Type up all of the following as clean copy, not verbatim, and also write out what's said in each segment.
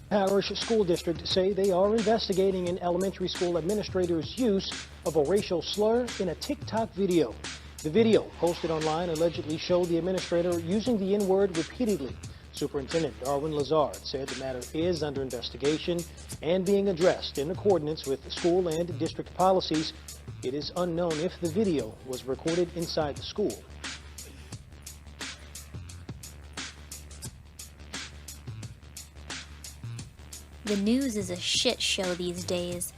Parish School District say they are investigating an elementary school administrator's use of a racial slur in a TikTok video. The video, posted online, allegedly showed the administrator using the N-word repeatedly. Superintendent Darwin Lazard said the matter is under investigation and being addressed in accordance with school and district policies. It is unknown if the video was recorded inside the school. The news is a shit show these days,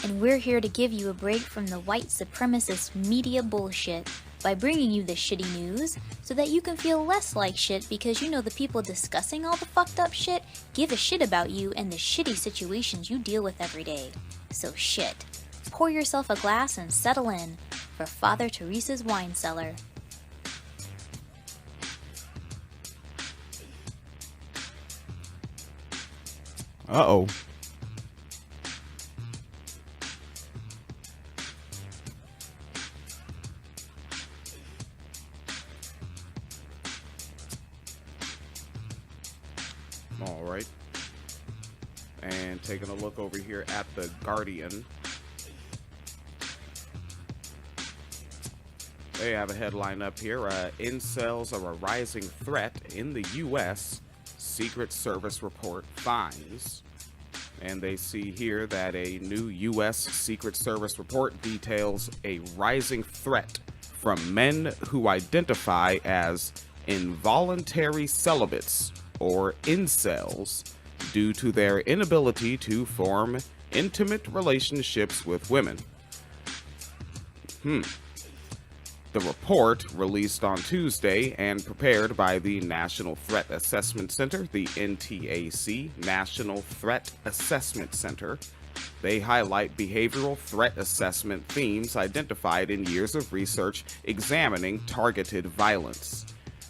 and we're here to give you a break from the white supremacist media bullshit by bringing you the shitty news so that you can feel less like shit because you know the people discussing all the fucked up shit give a shit about you and the shitty situations you deal with every day. So shit. Pour yourself a glass and settle in for Father Teresa's wine cellar. Uh-oh. All right. And taking a look over here at the Guardian. They have a headline up here. Incels are a rising threat in the U.S. Secret Service report finds. And they see here that a new U.S. Secret Service report details a rising threat from men who identify as involuntary celibates, or incels, due to their inability to form intimate relationships with women. The report, released on Tuesday and prepared by the National Threat Assessment Center, the NTAC, National Threat Assessment Center, they highlight behavioral threat assessment themes identified in years of research examining targeted violence.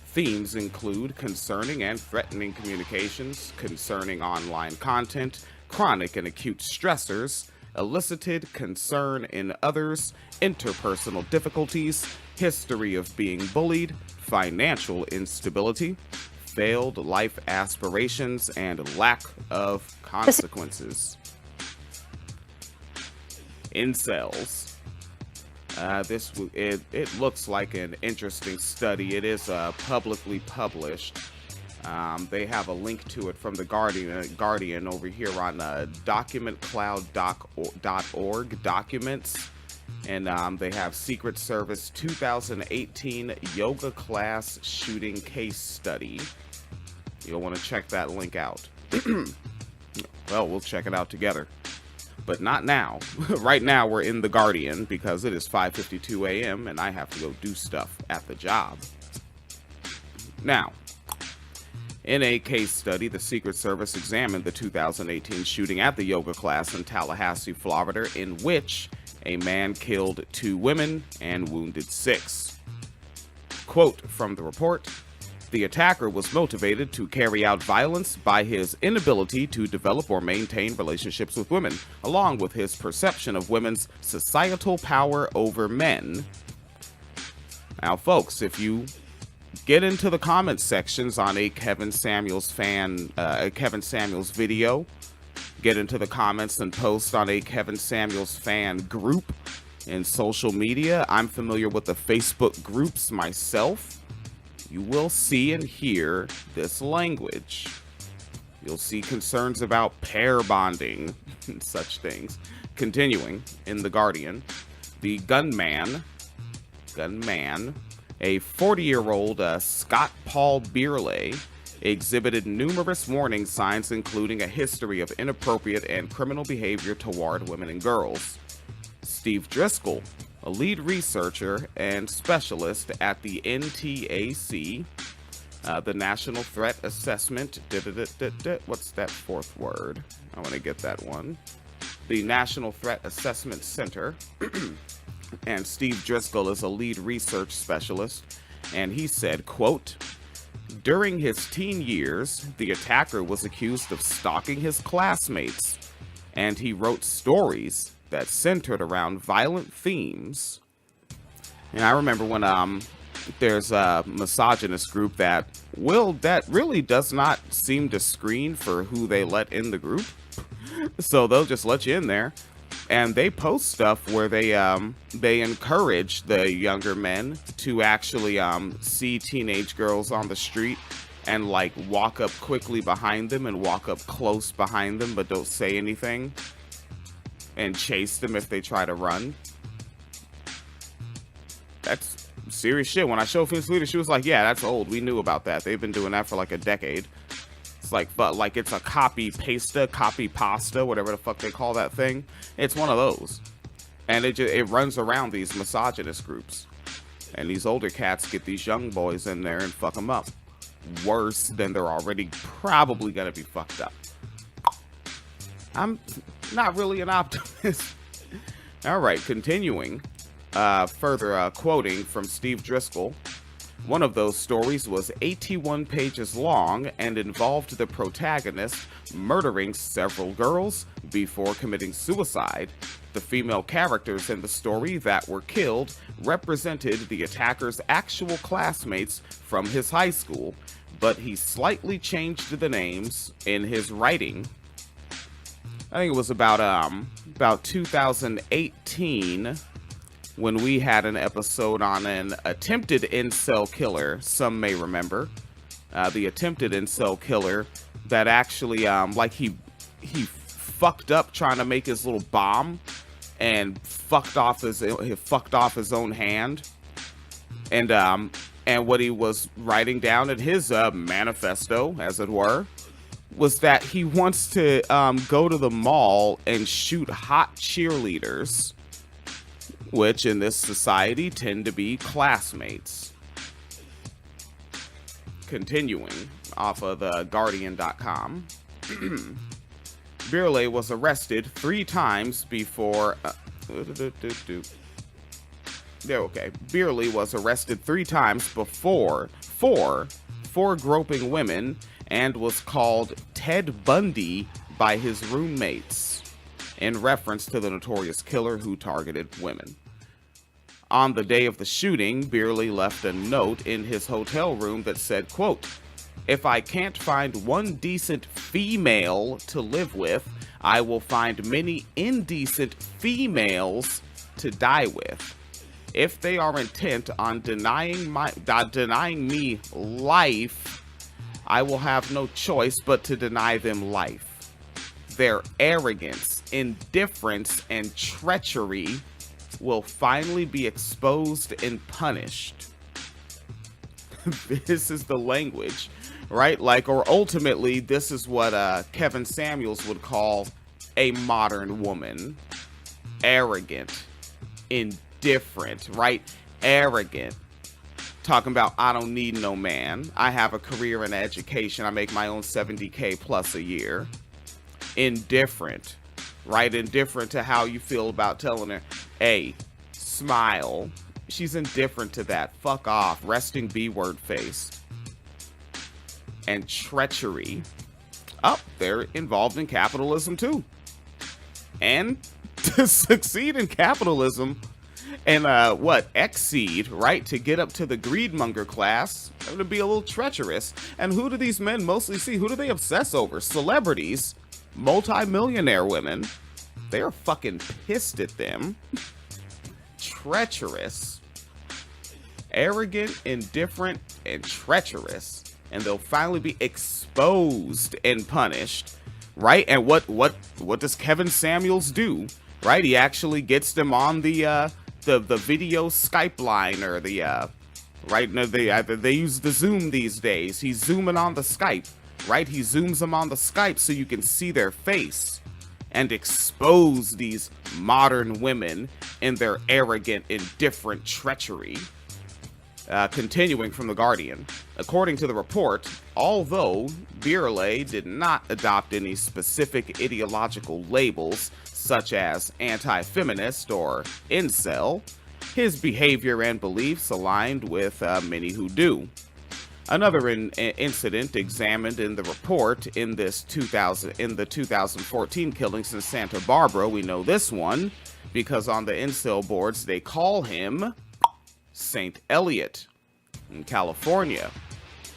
Themes include concerning and threatening communications, concerning online content, chronic and acute stressors, elicited concern in others, interpersonal difficulties, history of being bullied, financial instability, failed life aspirations, and lack of consequences. Incels. It looks like an interesting study. It is publicly published. They have a link to it from the Guardian over here on documentcloud.org documents. And they have Secret Service 2018 yoga class shooting case study. You'll want to check that link out. Well, we'll check it out together. But not now. Right now, we're in the Guardian because it is 5:52 a.m. and I have to go do stuff at the job. Now, in a case study, the Secret Service examined the 2018 shooting at the yoga class in Tallahassee, Florida, in which a man killed 2 women and wounded 6. Quote from the report: "The attacker was motivated to carry out violence by his inability to develop or maintain relationships with women, along with his perception of women's societal power over men." Now, folks, if you get into the comment sections on a Kevin Samuels video, get into the comments and post on a Kevin Samuels fan group in social media. I'm familiar with the Facebook groups myself. You will see and hear this language. You'll see concerns about pair bonding and such things. Continuing in the Guardian, the gunman, a 40-year-old Scott Paul Beerley, exhibited numerous warning signs, including a history of inappropriate and criminal behavior toward women and girls. Steve Driscoll, a lead researcher and specialist at the NTAC, the National Threat Assessment, what's that fourth word? I want to get that one. The National Threat Assessment Center, and Steve Driscoll is a lead research specialist, and he said, quote, "During his teen years, the attacker was accused of stalking his classmates, and he wrote stories that centered around violent themes." And I remember when there's a misogynist group that really does not seem to screen for who they let in the group. So they'll just let you in there, and they post stuff where they encourage the younger men to actually see teenage girls on the street and like walk up quickly behind them and walk up close behind them, but don't say anything, and chase them if they try to run. That's serious shit. When I showed Finn's leader, she was like, yeah, that's old. We knew about that. They've been doing that for like a decade. It's like, but like it's a copy pasta, whatever the fuck they call that thing. It's one of those. And it runs around these misogynist groups. And these older cats get these young boys in there and fuck them up. Worse than they're already probably gonna be fucked up. I'm not really an optimist. All right, continuing. Further quoting from Steve Driscoll. One of those stories was 81 pages long and involved the protagonist murdering several girls before committing suicide. The female characters in the story that were killed represented the attacker's actual classmates from his high school, but he slightly changed the names in his writing. I think it was about 2018 when we had an episode on an attempted incel killer. Some may remember the attempted incel killer that actually like he fucked up trying to make his little bomb and fucked off his own hand, and what he was writing down in his manifesto, as it were, was that he wants to go to the mall and shoot hot cheerleaders, which in this society tend to be classmates. Continuing off of the Guardian.com. Birley was arrested 3 times before... Birley was arrested 3 times before for groping women and was called Ted Bundy by his roommates, in reference to the notorious killer who targeted women. On the day of the shooting, Birley left a note in his hotel room that said, quote, "If I can't find one decent female to live with, I will find many indecent females to die with. If they are intent on denying me life, I will have no choice but to deny them life. Their arrogance, indifference, and treachery will finally be exposed and punished." This is the language, right? Like, or ultimately, this is what Kevin Samuels would call a modern woman. Arrogant, indifferent, right? Arrogant. Talking about, I don't need no man. I have a career and education. I make my own 70K plus a year. Indifferent, right? Indifferent to how you feel about telling her, hey, smile. She's indifferent to that. Fuck off. Resting B-word faced. And treachery. Oh, they're involved in capitalism too. And to succeed in capitalism and exceed, right? To get up to the greedmonger class, they're going to be a little treacherous. And who do these men mostly see? Who do they obsess over? Celebrities. Multi-millionaire women. They are fucking pissed at them. Treacherous, arrogant, indifferent, and treacherous, and they'll finally be exposed and punished, right? And what does Kevin Samuels do? Right, he actually gets them on the video Skype line, or the right. No, they use the Zoom these days. He's zooming on the Skype, right? He zooms them on the Skype so you can see their face and expose these modern women in their arrogant, indifferent treachery. Continuing from The Guardian. According to the report, although Birley did not adopt any specific ideological labels, such as anti-feminist or incel, his behavior and beliefs aligned with many who do. Another incident examined in the report in the 2014 killings in Santa Barbara. We know this one because on the incel boards they call him Saint Elliot. in California,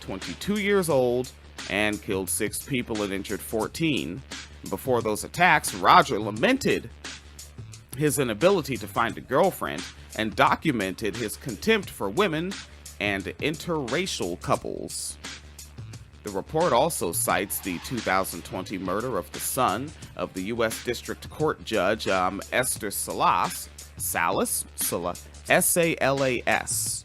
22 years old, and killed 6 people and injured 14. Before those attacks, Roger lamented his inability to find a girlfriend and documented his contempt for women and interracial couples. The report also cites the 2020 murder of the son of the U.S. District Court Judge Esther Salas, S-A-L-A-S,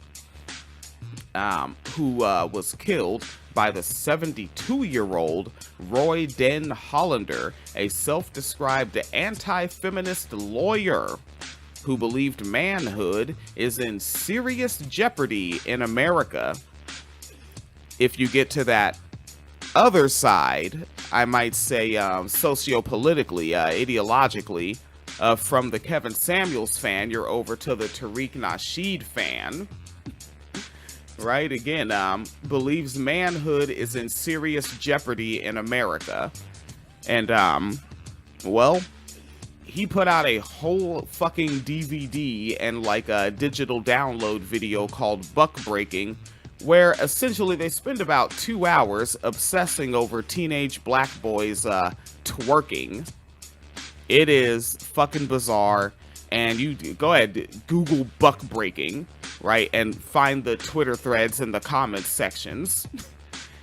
who was killed by the 72-year-old Roy Den Hollander, a self-described anti-feminist lawyer who believed manhood is in serious jeopardy in America. If you get to that other side, I might say sociopolitically, ideologically, from the Kevin Samuels fan, you're over to the Tariq Nasheed fan. Right, again, believes manhood is in serious jeopardy in America. And, well, he put out a whole fucking DVD and like a digital download video called Buck Breaking, where essentially they spend about 2 hours obsessing over teenage black boys twerking. It is fucking bizarre. And you go ahead, Google Buck Breaking, right, and find the Twitter threads in the comments sections.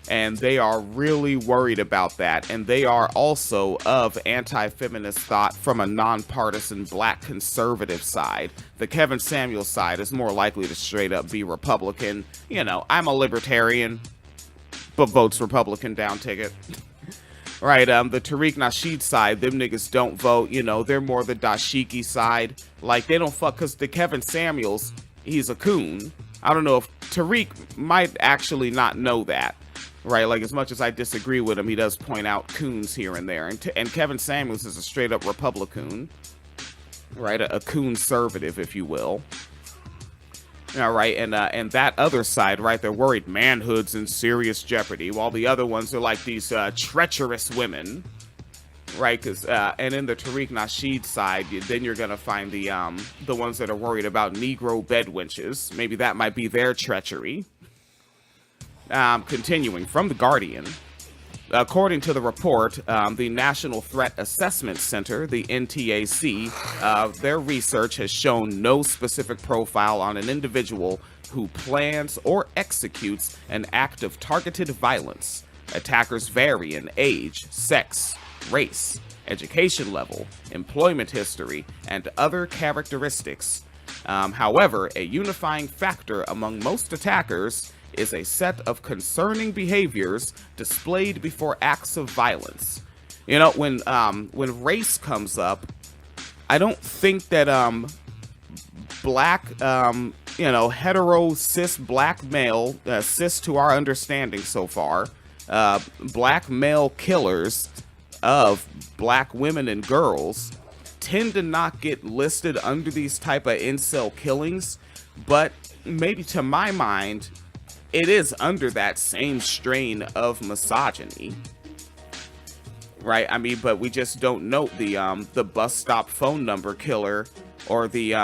And they are really worried about that. And they are also of anti-feminist thought from a nonpartisan black conservative side. The Kevin Samuels side is more likely to straight up be Republican. You know, I'm a libertarian, but votes Republican down ticket. Right, the Tariq Nasheed side, them niggas don't vote, you know, they're more the dashiki side. Like, they don't fuck, because the Kevin Samuels, he's a coon. I don't know if Tariq might actually not know that. Right, like, as much as I disagree with him, he does point out coons here and there. And Kevin Samuels is a straight-up Republican. Right, a coon-servative, if you will. All right, and that other side, right, they're worried manhood's in serious jeopardy, while the other ones are like these treacherous women, right? Because and in the Tariq Nasheed side, then you're gonna find the ones that are worried about Negro bed wenches. Maybe that might be their treachery. Continuing from The Guardian. According to the report, the National Threat Assessment Center, the NTAC, their research has shown no specific profile on an individual who plans or executes an act of targeted violence. Attackers vary in age, sex, race, education level, employment history, and other characteristics. However, a unifying factor among most attackers is a set of concerning behaviors displayed before acts of violence. You know, when race comes up, I don't think that black, you know, hetero cis black male, cis to our understanding so far, black male killers of black women and girls tend to not get listed under these type of incel killings, but maybe to my mind, it is under that same strain of misogyny, right? I mean, but we just don't note the bus stop phone number killer, or the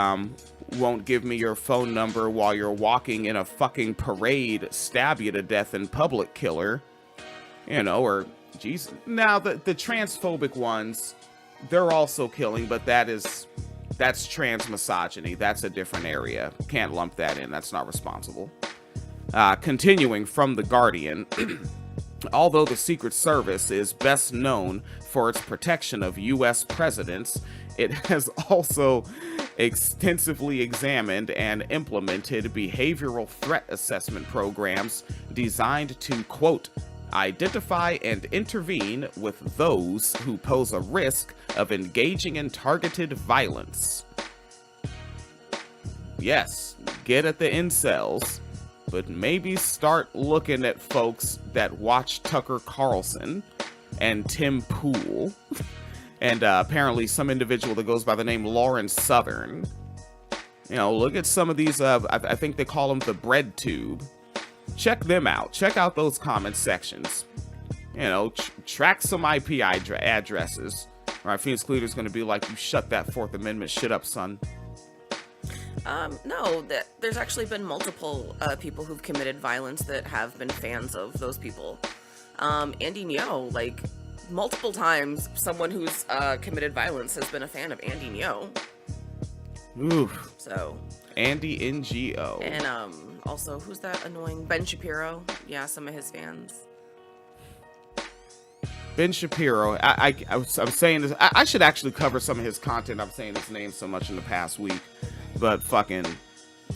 won't give me your phone number while you're walking in a fucking parade, stab you to death in public killer, you know, or geez. Now the transphobic ones, they're also killing, but that's trans misogyny. That's a different area. Can't lump that in. That's not responsible. Continuing from The Guardian, although the Secret Service is best known for its protection of U.S. presidents, it has also extensively examined and implemented behavioral threat assessment programs designed to, quote, identify and intervene with those who pose a risk of engaging in targeted violence. Yes, get at the incels, but maybe start looking at folks that watch Tucker Carlson and Tim Pool, and apparently some individual that goes by the name Lauren Southern. You know, look at some of these, I think they call them the bread tube. Check them out. Check out those comment sections. You know, track some IP addresses. All right, Phoenix Cleater's going to be like, you shut that Fourth Amendment shit up, son. No, there's actually been multiple people who've committed violence that have been fans of those people. Andy Ngo, like, multiple times, someone who's committed violence has been a fan of Andy Ngo. Oof. So. Andy Ngo. And also, who's that annoying? Ben Shapiro. Yeah, some of his fans. Ben Shapiro. I'm saying this. I should actually cover some of his content. I'm saying his name so much in the past week. But fucking,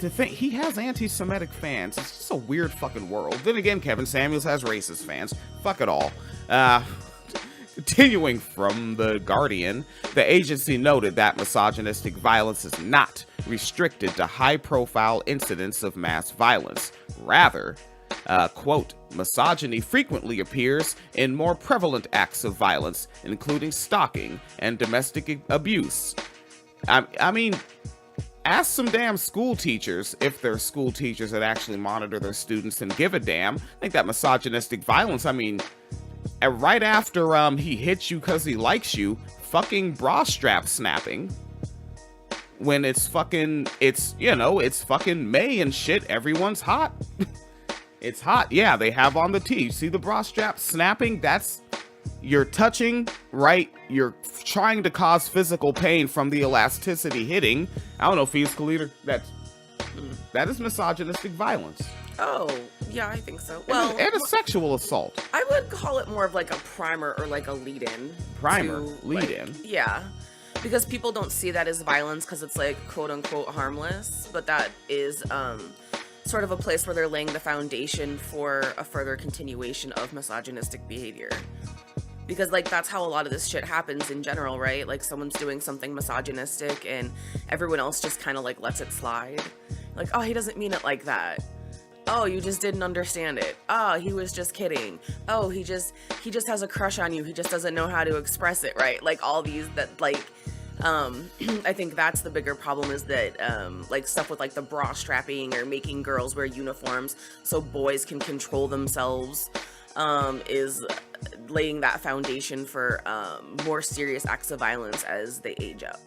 to think he has anti-Semitic fans, it's just a weird fucking world. Then again, Kevin Samuels has racist fans. Fuck it all. Continuing from The Guardian, the agency noted that misogynistic violence is not restricted to high-profile incidents of mass violence. Rather, quote, misogyny frequently appears in more prevalent acts of violence, including stalking and domestic abuse. I mean, ask some damn school teachers, if they're school teachers that actually monitor their students and give a damn. I think that misogynistic violence, I mean, right after he hits you because he likes you, fucking bra strap snapping. When it's fucking May and shit, everyone's hot. It's hot. Yeah, they have on the tee. You see the bra strap snapping? That's, you're touching, right? You're trying to cause physical pain from the elasticity hitting. I don't know, Fees Khalid, that is misogynistic violence. Oh, yeah, I think so. Well, and a sexual assault. I would call it more of like a primer or like a lead-in. Lead-in. Yeah. Because people don't see that as violence because it's like quote-unquote harmless, but that is sort of a place where they're laying the foundation for a further continuation of misogynistic behavior. Because, like, that's how a lot of this shit happens in general, right? Like, someone's doing something misogynistic and everyone else just kind of, like, lets it slide. Like, oh, he doesn't mean it like that. Oh, you just didn't understand it. Oh, he was just kidding. Oh, he just has a crush on you. He just doesn't know how to express it, right? Like, all these that, like, I think that's the bigger problem is that, like, stuff with, like, the bra strapping or making girls wear uniforms so boys can control themselves, is laying that foundation for, more serious acts of violence as they age up.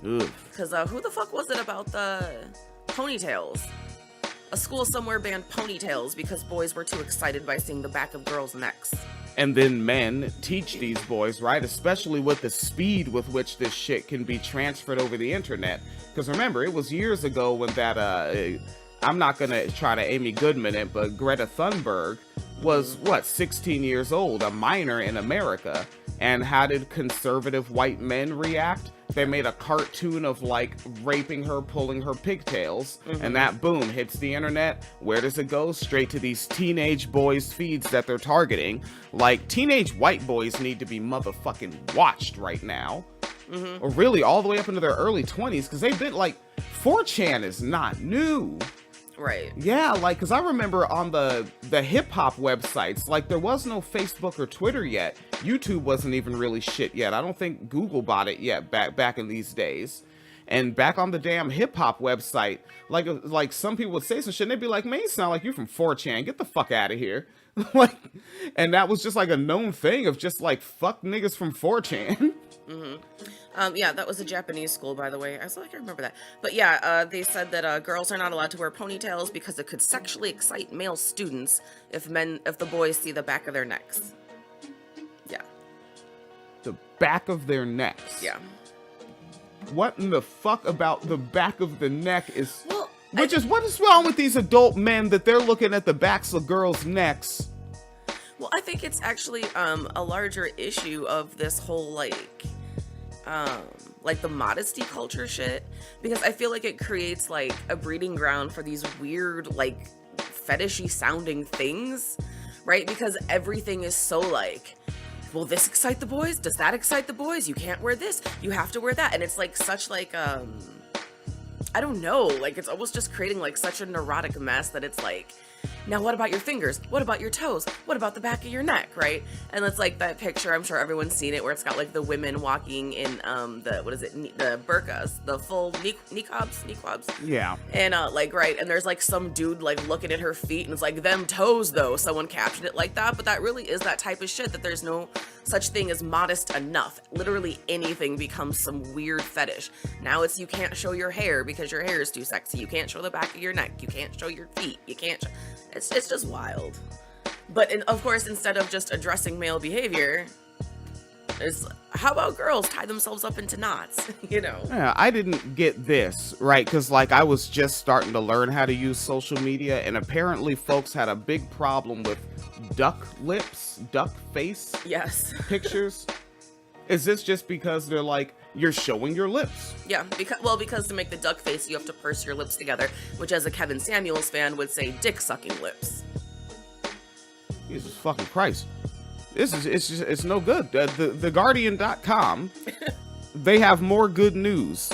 Because, who the fuck was it about the ponytails? A school somewhere banned ponytails because boys were too excited by seeing the back of girls' necks. And then men teach these boys, right? Especially with the speed with which this shit can be transferred over the internet. Because remember, it was years ago when that, I'm not going to try to Amy Goodman it, but Greta Thunberg was, 16 years old, a minor in America. And how did conservative white men react? They made a cartoon of, like, raping her, pulling her pigtails, and that, boom, hits the internet. Where does it go? Straight to these teenage boys' feeds that they're targeting. Like, teenage white boys need to be motherfucking watched right now. Or really, all the way up into their early 20s, because they've been, like, 4chan is not new. Right. Yeah, like, because I remember on the hip-hop websites, like, there was no Facebook or Twitter yet. YouTube wasn't even really shit yet. I don't think Google bought it yet back in these days. And back on the damn hip-hop website, like some people would say some shit, and they'd be like, man, you sound like you're from 4chan. Get the fuck out of here. Like, and that was just, like, a known thing of just, like, fuck niggas from 4chan. Yeah, that was a Japanese school, by the way. I was like, I remember that. But yeah, they said that girls are not allowed to wear ponytails because it could sexually excite male students if the boys see the back of their necks. Yeah. The back of their necks? Yeah. What in the fuck about the back of the neck is... Well, what is wrong with these adult men that they're looking at the backs of girls' necks? Well, I think it's actually a larger issue of this whole, like the modesty culture shit, because I feel like it creates, like, a breeding ground for these weird, like, fetishy sounding things, right? Because everything is so, like, will this excite the boys? Does that excite the boys? You can't wear this. You have to wear that. And it's, like, such, like, I don't know, like, it's almost just creating, like, such a neurotic mess that it's, like, Now what about your fingers? What about your toes? What about the back of your neck, right? And it's like that picture, I'm sure everyone's seen it, where it's got like the women walking in the burqas, the full niqabs. Yeah. And like, right, and there's like some dude like looking at her feet, and it's like, them toes though. Someone captioned it like that, but that really is that type of shit, that there's no such thing as modest enough. Literally anything becomes some weird fetish. Now it's, you can't show your hair because your hair is too sexy. You can't show the back of your neck. You can't show your feet. You can't it's just wild. But of course, instead of just addressing male behavior, it's, how about girls tie themselves up into knots, you know? Yeah, I didn't get this, right? Because, like, I was just starting to learn how to use social media, and apparently folks had a big problem with duck lips, duck face Yes. pictures. Is this just because they're like, you're showing your lips? Yeah, because to make the duck face, you have to purse your lips together, which as a Kevin Samuels fan would say, dick-sucking lips. Jesus fucking Christ. It's no good. TheGuardian.com, they have more good news.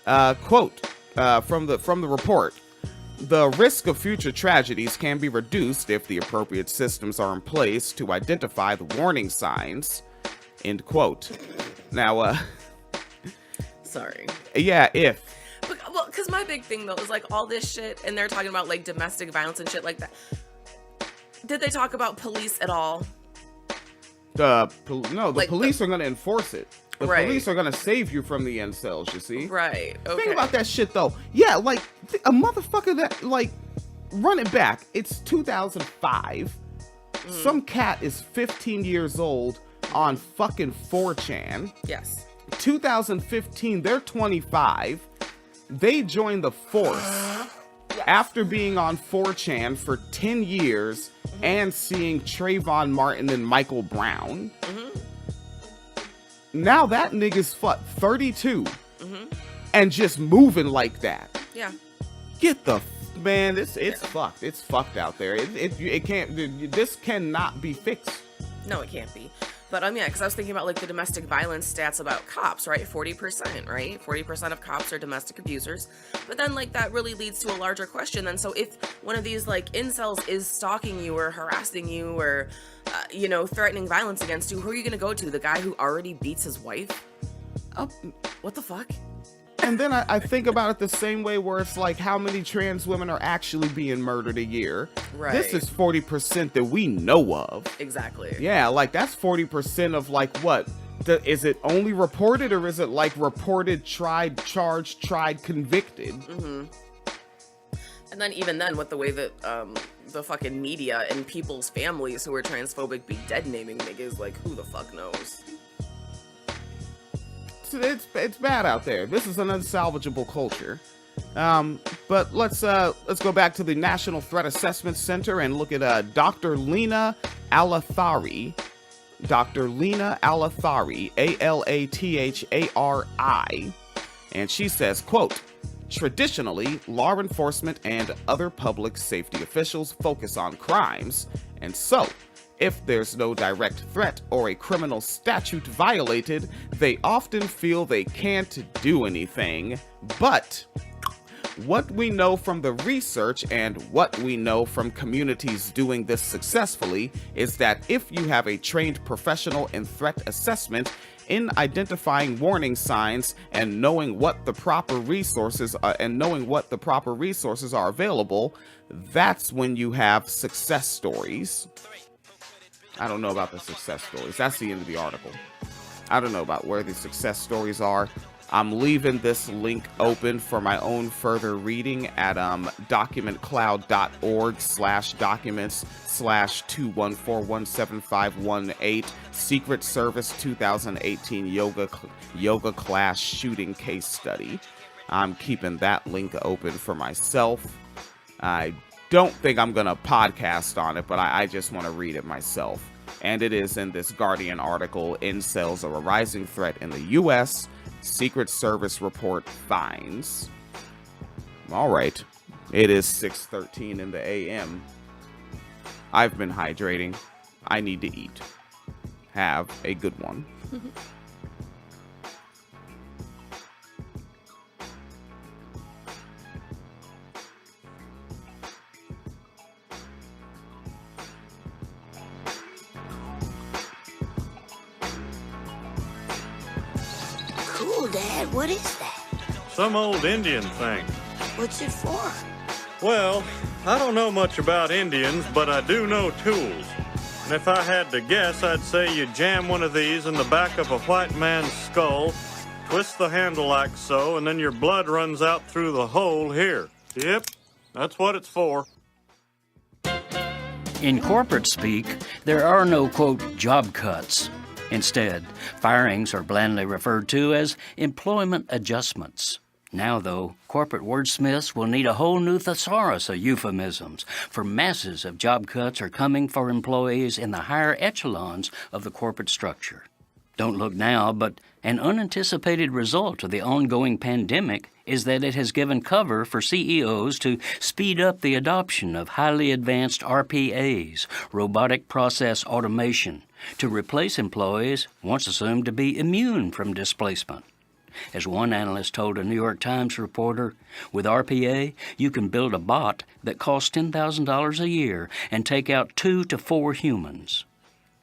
Quote from the report: the risk of future tragedies can be reduced if the appropriate systems are in place to identify the warning signs. End quote. Now, Sorry. yeah, if. Well, because my big thing though is like all this shit, and they're talking about like domestic violence and shit like that. Did they talk about police at all? The Like police are going to enforce it. The Right. police are going to save you from the incels, you see? Right. Okay. Think about that shit, though. Yeah, like, a motherfucker that, like, run it back. It's 2005. Some cat is 15 years old on fucking 4chan. Yes. 2015, they're 25. They joined the force after being on 4chan for 10 years and seeing Trayvon Martin and Michael Brown. Now that nigga's 32 and just moving like that. Yeah. Get the man, it's fucked. It's fucked out there. It can't. This cannot be fixed. No, it can't be. But yeah, because I was thinking about like the domestic violence stats about cops, right? 40%, right? 40% of cops are domestic abusers. But then like that really leads to a larger question. Then so if one of these like incels is stalking you or harassing you or threatening violence against you, who are you gonna go to? The guy who already beats his wife? What the fuck? And then I think about it the same way, where it's like, how many trans women are actually being murdered a year? Right. This is 40% that we know of. Exactly. Yeah, like that's 40% of like what? Is it only reported, or is it like reported, tried, charged, tried, convicted? And then even then, with the way that the fucking media and people's families who are transphobic be dead naming niggas, like who the fuck knows? It's bad out there. This is an unsalvageable culture. But let's go back to the National Threat Assessment Center and look at Dr. Lena Alathari. Dr. Lena Alathari, Alathari, and she says, quote, traditionally, law enforcement and other public safety officials focus on crimes, and so, if there's no direct threat or a criminal statute violated, they often feel they can't do anything. But what we know from the research and what we know from communities doing this successfully is that if you have a trained professional in threat assessment, in identifying warning signs and knowing what the proper resources are, available, that's when you have success stories. I don't know about the success stories. That's the end of the article. I don't know about where the success stories are. I'm leaving this link open for my own further reading at documentcloud.org/documents/214175118 Secret Service 2018 yoga class shooting case study. I'm keeping that link open for myself. I don't think I'm gonna podcast on it, but I just want to read it myself. And it is in this Guardian article, Incels are a rising threat in the U.S., Secret Service report finds. All right, it is 6:13 in the a.m. I've been hydrating. I need to eat. Have a good one. know, Dad. What is that? Some old Indian thing. What's it for? Well, I don't know much about Indians, but I do know tools. And if I had to guess, I'd say you jam one of these in the back of a white man's skull, twist the handle like so, and then your blood runs out through the hole here. Yep, that's what it's for. In corporate speak, there are no, quote, job cuts. Instead, firings are blandly referred to as employment adjustments. Now, though, corporate wordsmiths will need a whole new thesaurus of euphemisms, for masses of job cuts are coming for employees in the higher echelons of the corporate structure. Don't look now, but an unanticipated result of the ongoing pandemic is that it has given cover for CEOs to speed up the adoption of highly advanced RPAs, robotic process automation, to replace employees once assumed to be immune from displacement. As one analyst told a New York Times reporter, with RPA, you can build a bot that costs $10,000 a year and take out 2 to 4 humans.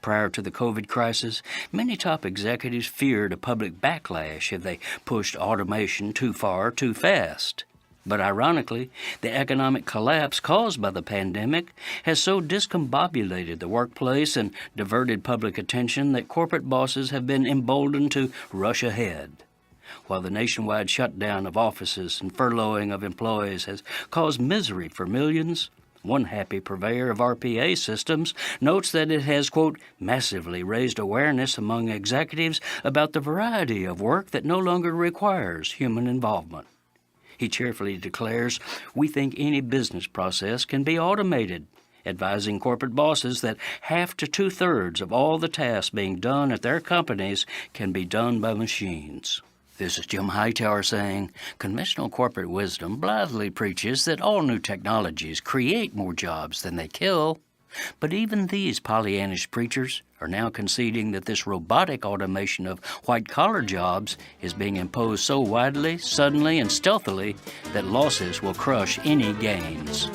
Prior to the COVID crisis, many top executives feared a public backlash if they pushed automation too far too fast. But ironically, the economic collapse caused by the pandemic has so discombobulated the workplace and diverted public attention that corporate bosses have been emboldened to rush ahead. While the nationwide shutdown of offices and furloughing of employees has caused misery for millions, one happy purveyor of RPA systems notes that it has, quote, massively raised awareness among executives about the variety of work that no longer requires human involvement. He cheerfully declares, "We think any business process can be automated," advising corporate bosses that half to 2/3 of all the tasks being done at their companies can be done by machines. This is Jim Hightower saying, conventional corporate wisdom blithely preaches that all new technologies create more jobs than they kill. But even these Pollyannish preachers are now conceding that this robotic automation of white-collar jobs is being imposed so widely, suddenly, and stealthily that losses will crush any gains.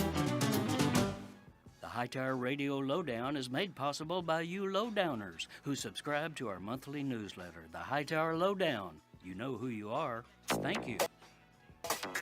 The Hightower Radio Lowdown is made possible by you lowdowners who subscribe to our monthly newsletter, The Hightower Lowdown. You know who you are. Thank you.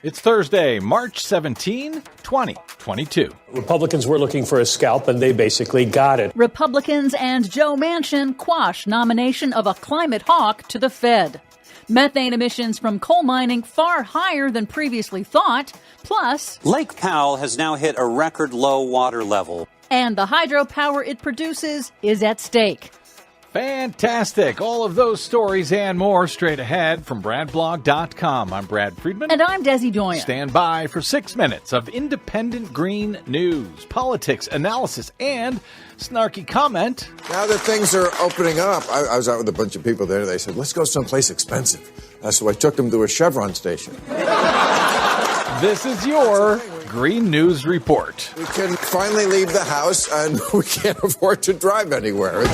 It's Thursday, March 17, 2022. Republicans were looking for a scalp, and they basically got it. Republicans and Joe Manchin quash nomination of a climate hawk to the Fed. Methane emissions from coal mining far higher than previously thought. Plus, Lake Powell has now hit a record low water level. And the hydropower it produces is at stake. Fantastic. All of those stories and more straight ahead from BradBlog.com. I'm Brad Friedman. And I'm Desi Doyen. Stand by for 6 minutes of independent green news, politics, analysis, and snarky comment. Now that things are opening up, I was out with a bunch of people there. They said, let's go someplace expensive. So I took them to a Chevron station. This is your Green News Report. We can finally leave the house, and we can't afford to drive anywhere.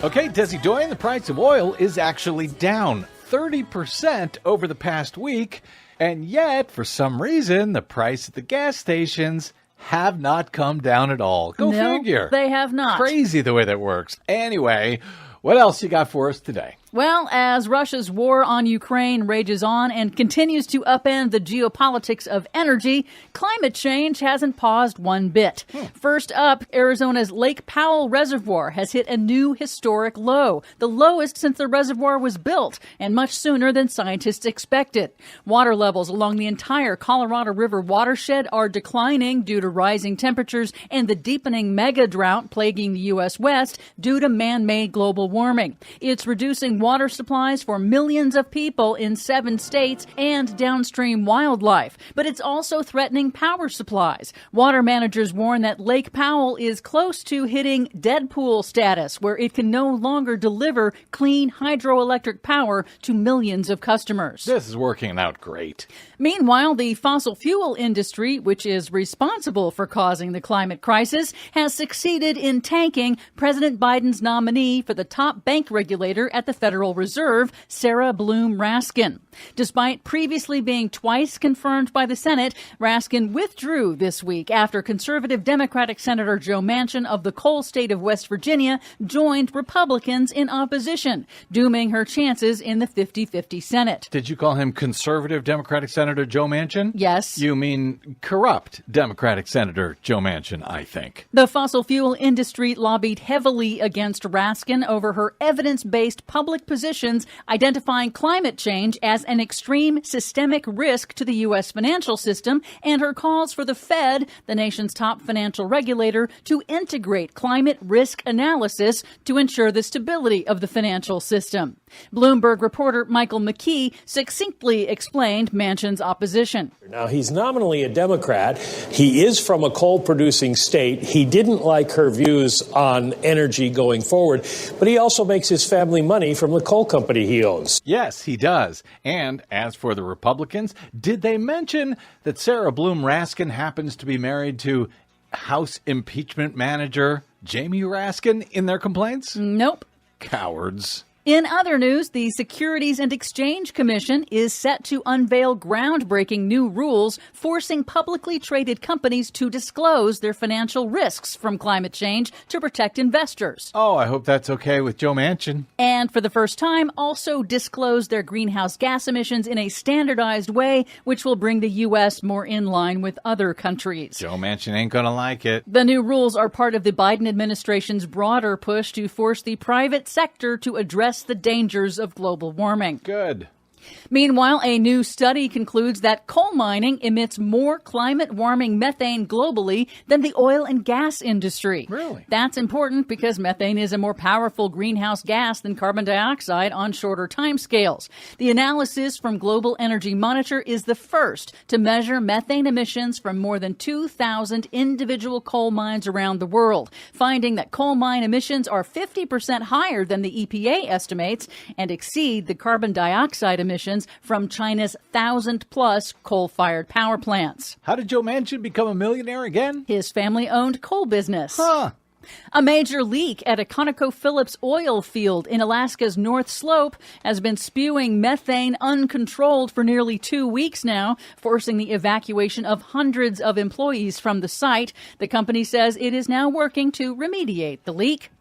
Okay, Desi Doyen, the price of oil is actually down 30% over the past week, and yet, for some reason, the price at the gas stations have not come down at all. Go figure. They have not. Crazy the way that works. Anyway, what else you got for us today? Well, as Russia's war on Ukraine rages on and continues to upend the geopolitics of energy, climate change hasn't paused one bit. First up, Arizona's Lake Powell Reservoir has hit a new historic low, the lowest since the reservoir was built, and much sooner than scientists expected. Water levels along the entire Colorado River watershed are declining due to rising temperatures and the deepening mega drought plaguing the U.S. West due to man-made global warming. It's reducing water supplies for millions of people in 7 states and downstream wildlife. But it's also threatening power supplies. Water managers warn that Lake Powell is close to hitting Deadpool status, where it can no longer deliver clean hydroelectric power to millions of customers. This is working out great. Meanwhile, the fossil fuel industry, which is responsible for causing the climate crisis, has succeeded in tanking President Biden's nominee for the top bank regulator at the Federal Federal Reserve, Sarah Bloom Raskin. Despite previously being twice confirmed by the Senate, Raskin withdrew this week after conservative Democratic Senator Joe Manchin of the coal state of West Virginia joined Republicans in opposition, dooming her chances in the 50-50 Senate. Did you call him conservative Democratic Senator Joe Manchin? Yes. You mean corrupt Democratic Senator Joe Manchin, I think. The fossil fuel industry lobbied heavily against Raskin over her evidence-based public positions identifying climate change as an extreme systemic risk to the U.S. financial system and her calls for the Fed, the nation's top financial regulator, to integrate climate risk analysis to ensure the stability of the financial system. Bloomberg reporter Michael McKee succinctly explained Manchin's opposition. Now, he's nominally a Democrat. He is from a coal-producing state. He didn't like her views on energy going forward, but he also makes his family money from the coal company he owns. Yes, he does. And as for the Republicans, did they mention that Sarah Bloom Raskin happens to be married to House impeachment manager Jamie Raskin in their complaints? Nope. Cowards. In other news, the Securities and Exchange Commission is set to unveil groundbreaking new rules forcing publicly traded companies to disclose their financial risks from climate change to protect investors. Oh, I hope that's okay with Joe Manchin. And for the first time, also disclose their greenhouse gas emissions in a standardized way, which will bring the U.S. more in line with other countries. Joe Manchin ain't gonna like it. The new rules are part of the Biden administration's broader push to force the private sector to address the dangers of global warming. Good. Meanwhile, a new study concludes that coal mining emits more climate-warming methane globally than the oil and gas industry. Really? That's important because methane is a more powerful greenhouse gas than carbon dioxide on shorter timescales. The analysis from Global Energy Monitor is the first to measure methane emissions from more than 2,000 individual coal mines around the world, finding that coal mine emissions are 50% higher than the EPA estimates and exceed the carbon dioxide emissions from China's 1,000-plus coal-fired power plants. How did Joe Manchin become a millionaire again? His family-owned coal business. Huh. A major leak at a ConocoPhillips oil field in Alaska's North Slope has been spewing methane uncontrolled for nearly 2 weeks now, forcing the evacuation of hundreds of employees from the site. The company says it is now working to remediate the leak.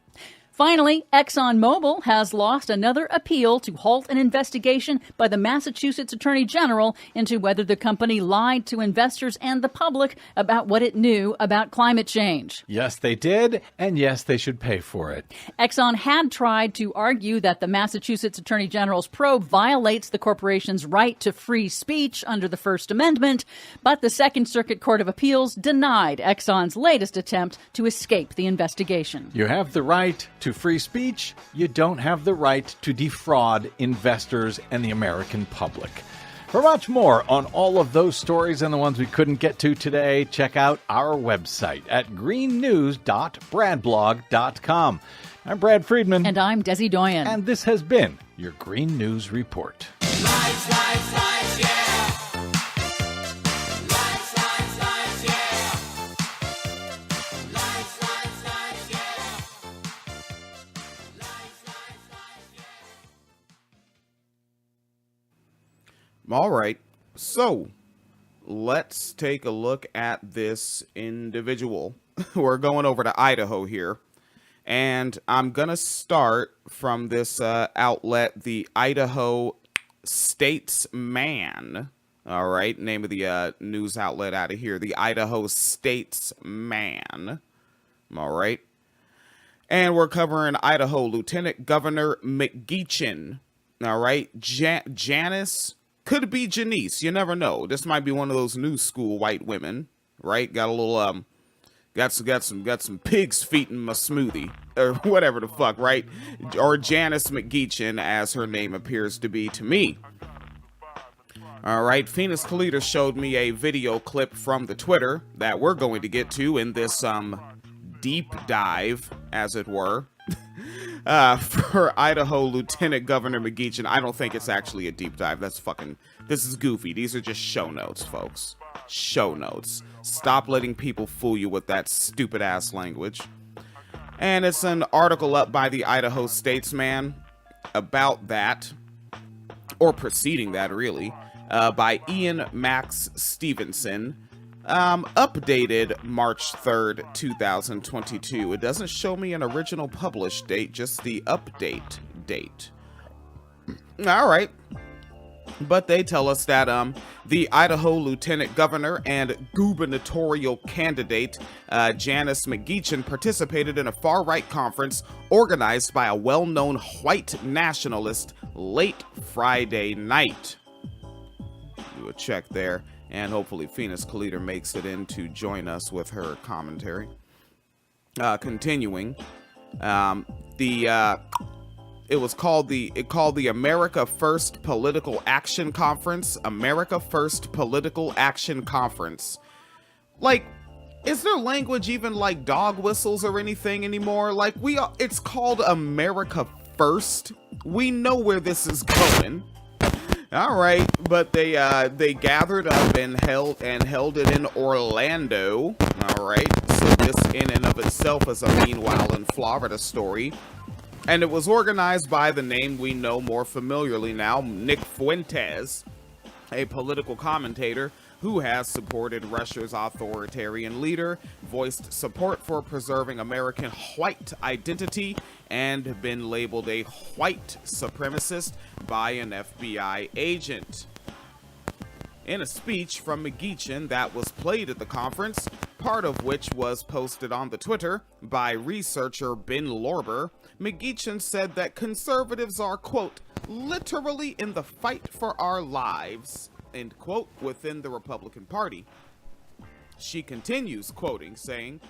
Finally, ExxonMobil has lost another appeal to halt an investigation by the Massachusetts Attorney General into whether the company lied to investors and the public about what it knew about climate change. Yes, they did, and yes, they should pay for it. Exxon had tried to argue that the Massachusetts Attorney General's probe violates the corporation's right to free speech under the First Amendment, but the Second Circuit Court of Appeals denied Exxon's latest attempt to escape the investigation. You have the right to free speech. You don't have the right to defraud investors and the American public. For much more on all of those stories and the ones we couldn't get to today, check out our website at greennews.bradblog.com. I'm Brad Friedman. And I'm Desi Doyen. And this has been your Green News Report. Lights, lights, lights, yeah. All right, so let's take a look at this individual. We're going over to Idaho here, and I'm going to start from this outlet, the Idaho Statesman. All right, name of the news outlet out of here, the Idaho Statesman. All right, and we're covering Idaho Lieutenant Governor McGeachin. All right, Janice. Could be Janice. You never know. This might be one of those new school white women, right? Got a little got some pig's feet in my smoothie or whatever the fuck, right? Or Janice McGeachin, as her name appears to be to me. All right, Phoenix Kalita showed me a video clip from the Twitter that we're going to get to in this deep dive, as it were. For Idaho Lieutenant Governor McGeachin. I don't think it's actually a deep dive. This is goofy. These are just show notes, folks. Show notes. Stop letting people fool you with that stupid ass language. And it's an article up by the Idaho Statesman. about that, or preceding that really, by Ian Max Stevenson, updated March 3rd, 2022. It doesn't show me an original published date, just the update date. All right. But they tell us that the Idaho Lieutenant Governor and gubernatorial candidate Janice McGeachin participated in a far-right conference organized by a well-known white nationalist late Friday night. Do a check there, and hopefully Phoenix Calida makes it in to join us with her commentary. Continuing, it was called the America First Political Action Conference. America First Political Action Conference. Like, is there language even like dog whistles or anything anymore? Like, it's called America First. We know where this is going. All right, but they gathered up and held it in Orlando. All right, so this in and of itself is a Meanwhile in Florida story. And it was organized by the name we know more familiarly now, Nick Fuentes, a political commentator who has supported Russia's authoritarian leader, voiced support for preserving American white identity, and been labeled a white supremacist by an FBI agent. In a speech from McGeachin that was played at the conference, part of which was posted on the Twitter by researcher Ben Lorber, McGeachin said that conservatives are, quote, literally in the fight for our lives, end quote, within the Republican Party. She continues, quoting, saying,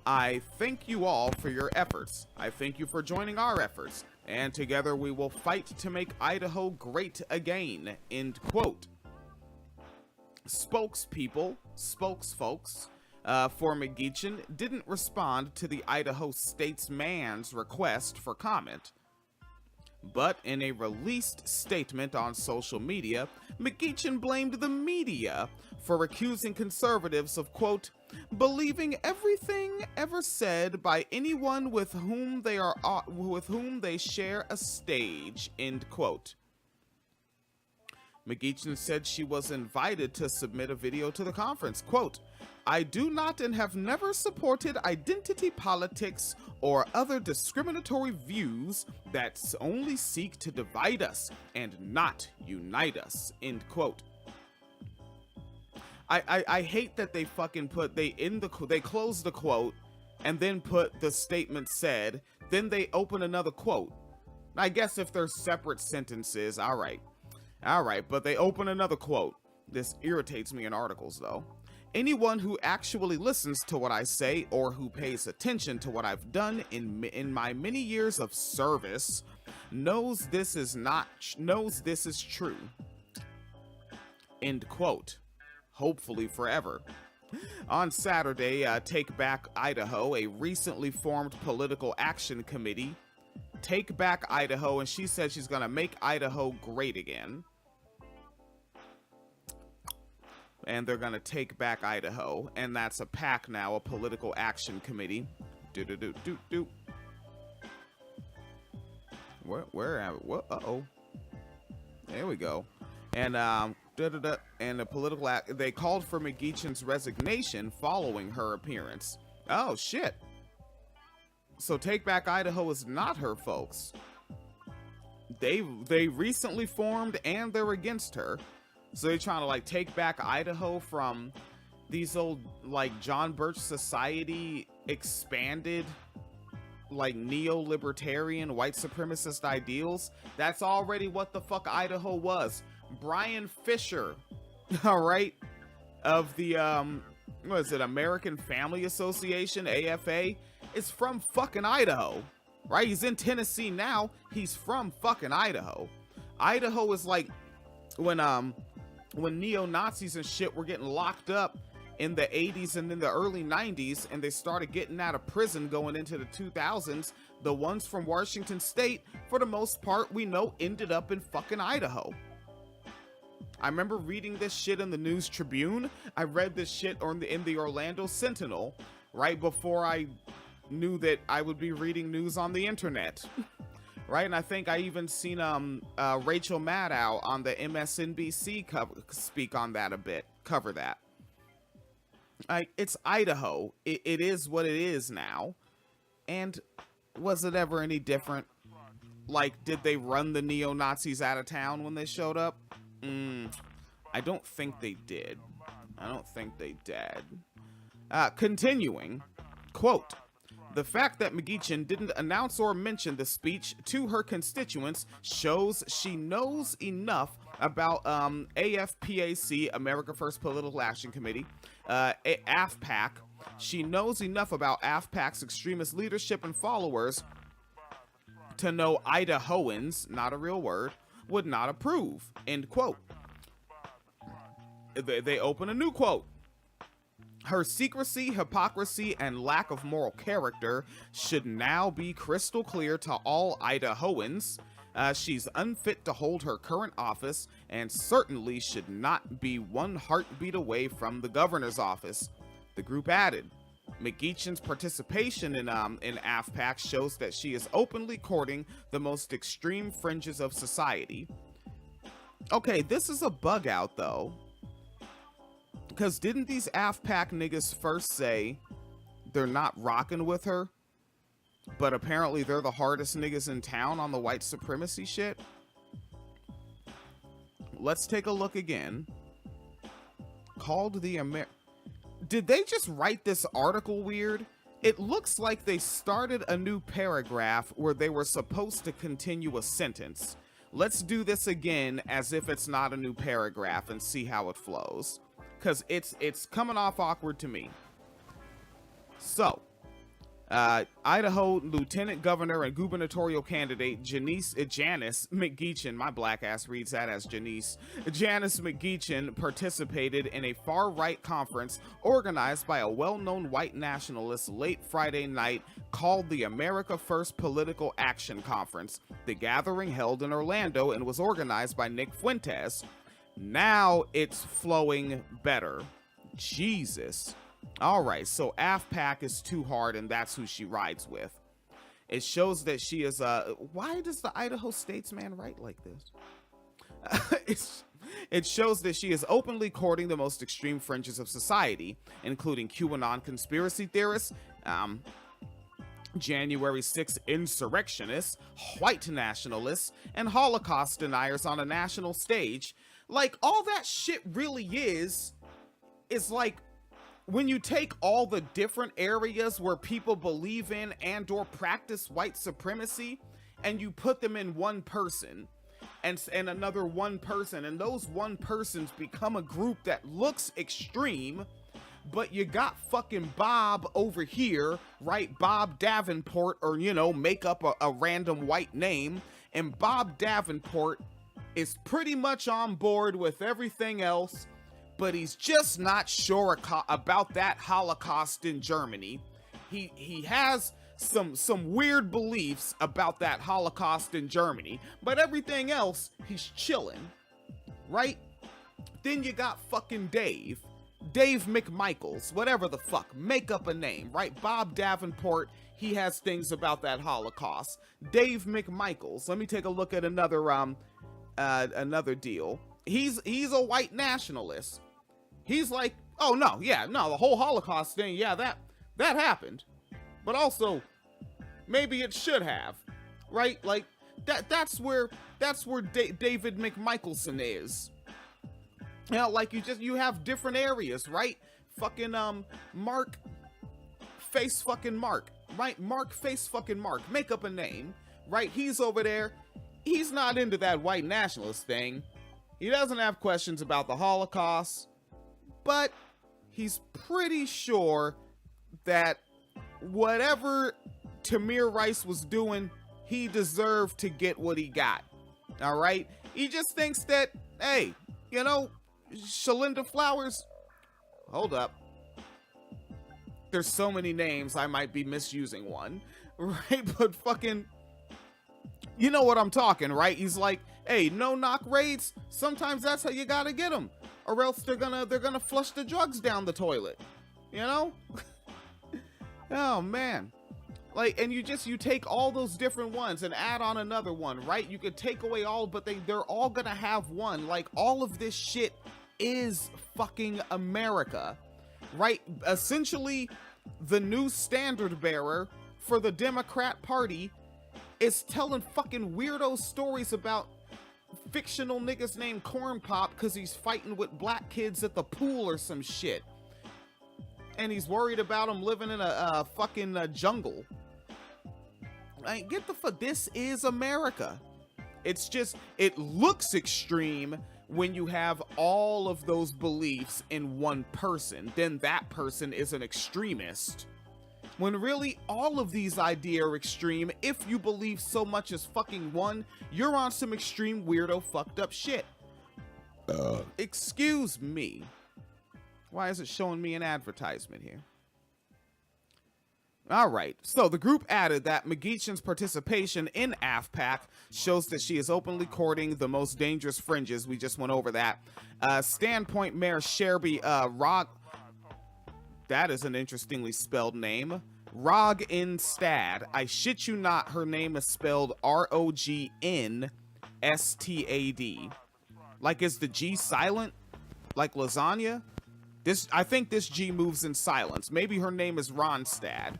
I thank you all for your efforts. I thank you for joining our efforts, and together we will fight to make Idaho great again, end quote. Spokesfolks for McGeachin didn't respond to the Idaho statesman's request for comment. But in a released statement on social media, McGeachin blamed the media for accusing conservatives of, quote, believing everything ever said by anyone with whom they share a stage, end quote. McGeachin said she was invited to submit a video to the conference. Quote, I do not and have never supported identity politics or other discriminatory views that only seek to divide us and not unite us, end quote. I hate that they fucking they close the quote and then put the statement said, then they open another quote. I guess if they're separate sentences, all right, but they open another quote. This irritates me in articles though. Anyone who actually listens to what I say or who pays attention to what I've done in my many years of service knows this is true. End quote. Hopefully forever. On Saturday, Take Back Idaho, a recently formed political action committee, Take Back Idaho, and she said she's gonna make Idaho great again. And they're gonna take back Idaho, and that's a PAC now, a political action committee. Where am I? What? Uh-oh. There we go. And and the political they called for McGeachin's resignation following her appearance. Oh shit. So Take Back Idaho is not her folks. They recently formed and they're against her. So they're trying to like take back Idaho from these old like John Birch Society expanded like neo-libertarian white supremacist ideals. That's already what the fuck Idaho was. Brian Fisher, all right, of the what is it, American Family Association, AFA, is from fucking Idaho, right? He's in Tennessee now. He's from fucking Idaho. Idaho is like when neo-Nazis and shit were getting locked up in the 80s and in the early 90s, and they started getting out of prison going into the 2000s, the ones from Washington State, for the most part, we know ended up in fucking Idaho. I remember reading this shit in the News Tribune. I read this shit in the Orlando Sentinel right before I knew that I would be reading news on the internet. right? And I think I even seen Rachel Maddow on the MSNBC speak on that a bit, cover that. It's Idaho. It is what it is now. And was it ever any different? Like, did they run the neo-Nazis out of town when they showed up? I don't think they did. I don't think they did. Continuing, quote, the fact that McGeachin didn't announce or mention the speech to her constituents shows she knows enough about AFPAC, America First Political Action Committee, AFPAC. She knows enough about AFPAC's extremist leadership and followers to know Idahoans, not a real word, would not approve, end quote. They open a new quote. Her secrecy, hypocrisy, and lack of moral character should now be crystal clear to all Idahoans. She's unfit to hold her current office and certainly should not be one heartbeat away from the governor's office. The group added, McGeachin's participation in AFPAC shows that she is openly courting the most extreme fringes of society. Okay, this is a bug out though. Because didn't these AFPAC niggas first say they're not rocking with her? But apparently they're the hardest niggas in town on the white supremacy shit? Let's take a look again. Called the Did they just write this article weird? It looks like they started a new paragraph where they were supposed to continue a sentence. Let's do this again as if it's not a new paragraph and see how it flows. Because it's coming off awkward to me. So, Idaho Lieutenant Governor and gubernatorial candidate Janice McGeachin, my black ass reads that as Janice McGeachin participated in a far-right conference organized by a well-known white nationalist late Friday night called the America First Political Action Conference. The gathering held in Orlando and was organized by Nick Fuentes. Now it's flowing better. Jesus. All right, so AFPAC is too hard, and that's who she rides with. It shows that she is why does the Idaho Statesman write like this? It shows that she is openly courting the most extreme fringes of society, including QAnon conspiracy theorists, January 6th insurrectionists, white nationalists, and Holocaust deniers on a national stage. Like, all that shit really is like, when you take all the different areas where people believe in and or practice white supremacy and you put them in one person and another one person, and those one persons become a group that looks extreme, but you got fucking Bob over here, right? Bob Davenport, or, you know, make up a random white name, and Bob Davenport is pretty much on board with everything else, but he's just not sure about that Holocaust in Germany. He has some weird beliefs about that Holocaust in Germany, but everything else, he's chilling, right? Then you got fucking Dave McMichaels, whatever the fuck, make up a name, right? Bob Davenport, he has things about that Holocaust. Dave McMichaels, let me take a look at another deal. He's a white nationalist. He's like, oh no, the whole Holocaust thing, yeah, that happened. But also, maybe it should have, right? Like, that's where David McMichelson is. You know, like, you have different areas, right? Fucking Mark Face fucking Mark, right? Mark Face fucking Mark, make up a name, right? He's over there. He's not into that white nationalist thing. He doesn't have questions about the Holocaust, but he's pretty sure that whatever Tamir Rice was doing, he deserved to get what he got. All right? He just thinks that, hey, you know, Shalinda Flowers, hold up. There's so many names, I might be misusing one, right? But fucking, you know what I'm talking, right? He's like, hey, no knock raids, sometimes that's how you gotta get them, or else they're gonna flush the drugs down the toilet, you know? Oh man. Like, and you take all those different ones and add on another one, right? You could take away all, but they're all gonna have one. Like, all of this shit is fucking America, right? Essentially, the new standard bearer for the Democrat Party is telling fucking weirdo stories about fictional niggas named Corn Pop because he's fighting with black kids at the pool or some shit. And he's worried about them living in a fucking jungle. Like, get the fuck, this is America. It's just, it looks extreme when you have all of those beliefs in one person. Then that person is an extremist. When really all of these ideas are extreme. If you believe so much as fucking one, you're on some extreme weirdo fucked up shit. Excuse me. Why is it showing me an advertisement here? Alright, so the group added that McGeachin's participation in AFPAC shows that she is openly courting the most dangerous fringes. We just went over that. Standpoint Mayor Sherby that is an interestingly spelled name. Rognstad. I shit you not, her name is spelled Rognstad. Like, is the G silent? Like lasagna? I think this G moves in silence. Maybe her name is Ronstad.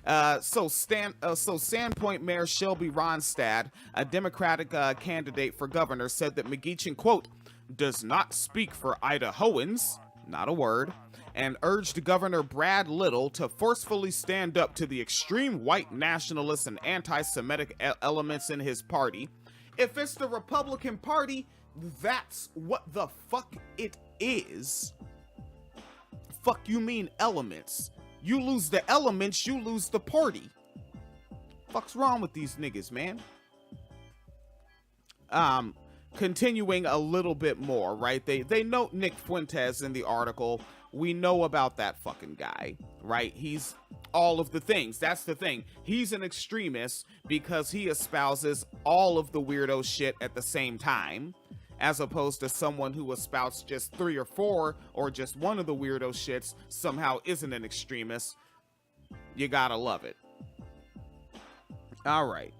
So Sandpoint Mayor Shelby Ronstad, a Democratic candidate for governor, said that McGeachin, quote, does not speak for Idahoans, not a word, and urged Governor Brad Little to forcefully stand up to the extreme white nationalists and anti-Semitic elements in his party. If it's the Republican Party, that's what the fuck it is. Fuck you mean elements? You lose the elements, you lose the party. Fuck's wrong with these niggas, man? Continuing a little bit more, right? They note Nick Fuentes in the article. We know about that fucking guy, right? He's all of the things. That's the thing. He's an extremist because he espouses all of the weirdo shit at the same time, as opposed to someone who espouses just 3 or 4 or just one of the weirdo shits somehow isn't an extremist. You gotta love it. All right.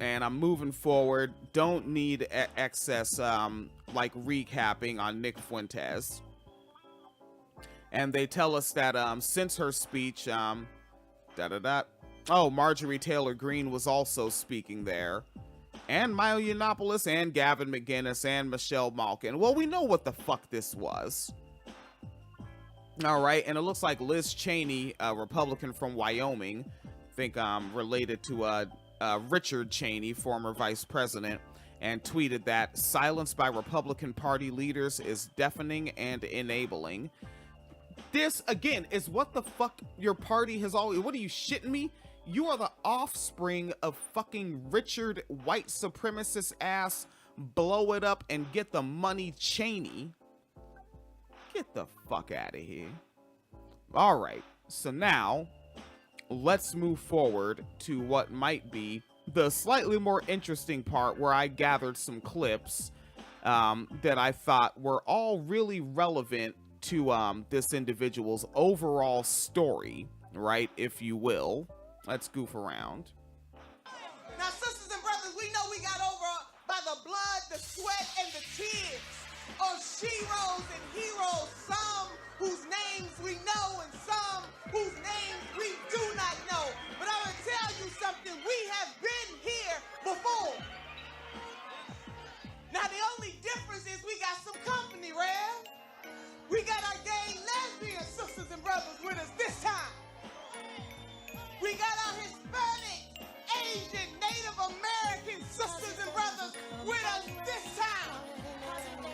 And I'm moving forward. Don't need excess, like, recapping on Nick Fuentes. And they tell us that, since her speech, Marjorie Taylor Greene was also speaking there. And Milo Yiannopoulos and Gavin McInnes and Michelle Malkin. Well, we know what the fuck this was. All right, and it looks like Liz Cheney, a Republican from Wyoming, I think related to Richard Cheney, former vice president, and tweeted that silence by Republican Party leaders is deafening and enabling. This, again, is what the fuck your party has always... What are you, shitting me? You are the offspring of fucking Richard white supremacist ass blow it up and get the money Cheney. Get the fuck out of here. All right, so now let's move forward to what might be the slightly more interesting part, where I gathered some clips that I thought were all really relevant to this individual's overall story, right, if you will. Let's goof around. Now, sisters and brothers, we know we got over by the blood, the sweat, and the tears of sheroes and heroes, some whose names we know and some whose names we do not know. But I'm going to tell you something, we have been here before. Now, the only difference is we got some company, Rev. We got our gay lesbian sisters and brothers with us this time. We got our Hispanic, Asian, Native American sisters and brothers with us this time.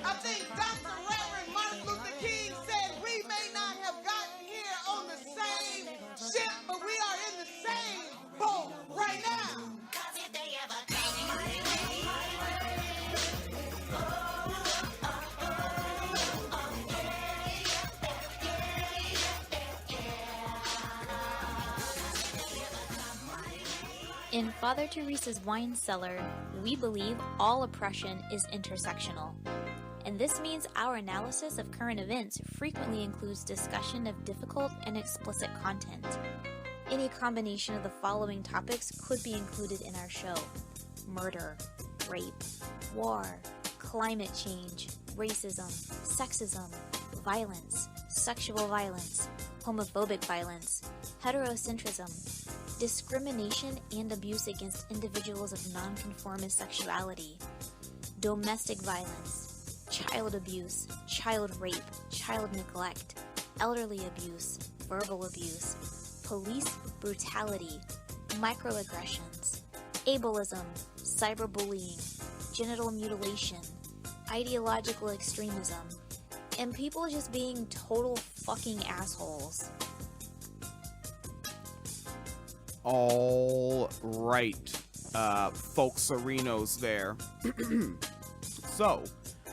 I think Dr. Reverend Martin Luther King said we may not have gotten here on the same ship, but we are in the same boat right now. In Father Teresa's Wine Cellar, we believe all oppression is intersectional. And this means our analysis of current events frequently includes discussion of difficult and explicit content. Any combination of the following topics could be included in our show: murder, rape, war, climate change, racism, sexism, violence, sexual violence, homophobic violence, heterocentrism, discrimination and abuse against individuals of nonconformist sexuality, domestic violence, child abuse, child rape, child neglect, elderly abuse, verbal abuse, police brutality, microaggressions, ableism, cyberbullying, genital mutilation, ideological extremism, and people just being total fucking assholes. All right, folksarinos there. So,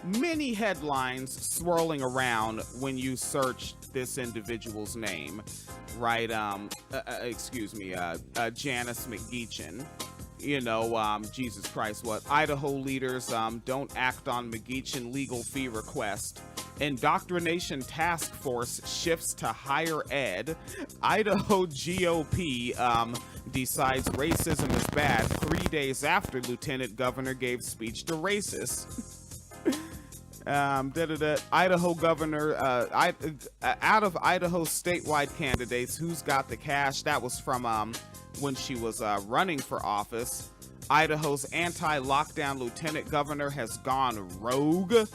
many headlines swirling around when you search this individual's name, right? Janice McGeachin. You know, Jesus Christ, what? Idaho leaders don't act on McGeachin legal fee request. Indoctrination task force shifts to higher ed. Idaho GOP decides racism is bad 3 days after Lieutenant Governor gave speech to racists. Idaho governor, out of Idaho statewide candidates, who's got the cash? That was from when she was running for office. Idaho's anti-lockdown lieutenant governor has gone rogue.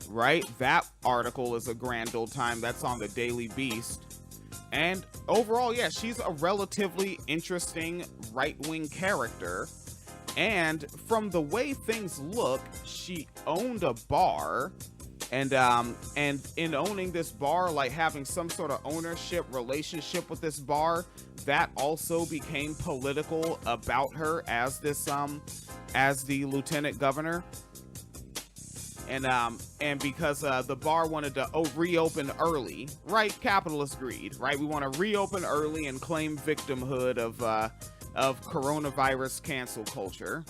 Right? That article is a grand old time. That's on the Daily Beast. And overall, yeah, she's a relatively interesting right-wing character. And from the way things look, she owned a bar. And in owning this bar, like having some sort of ownership relationship with this bar, that also became political about her as this as the lieutenant governor. And because the bar wanted to reopen early, right? Capitalist greed, right? We want to reopen early and claim victimhood of coronavirus cancel culture.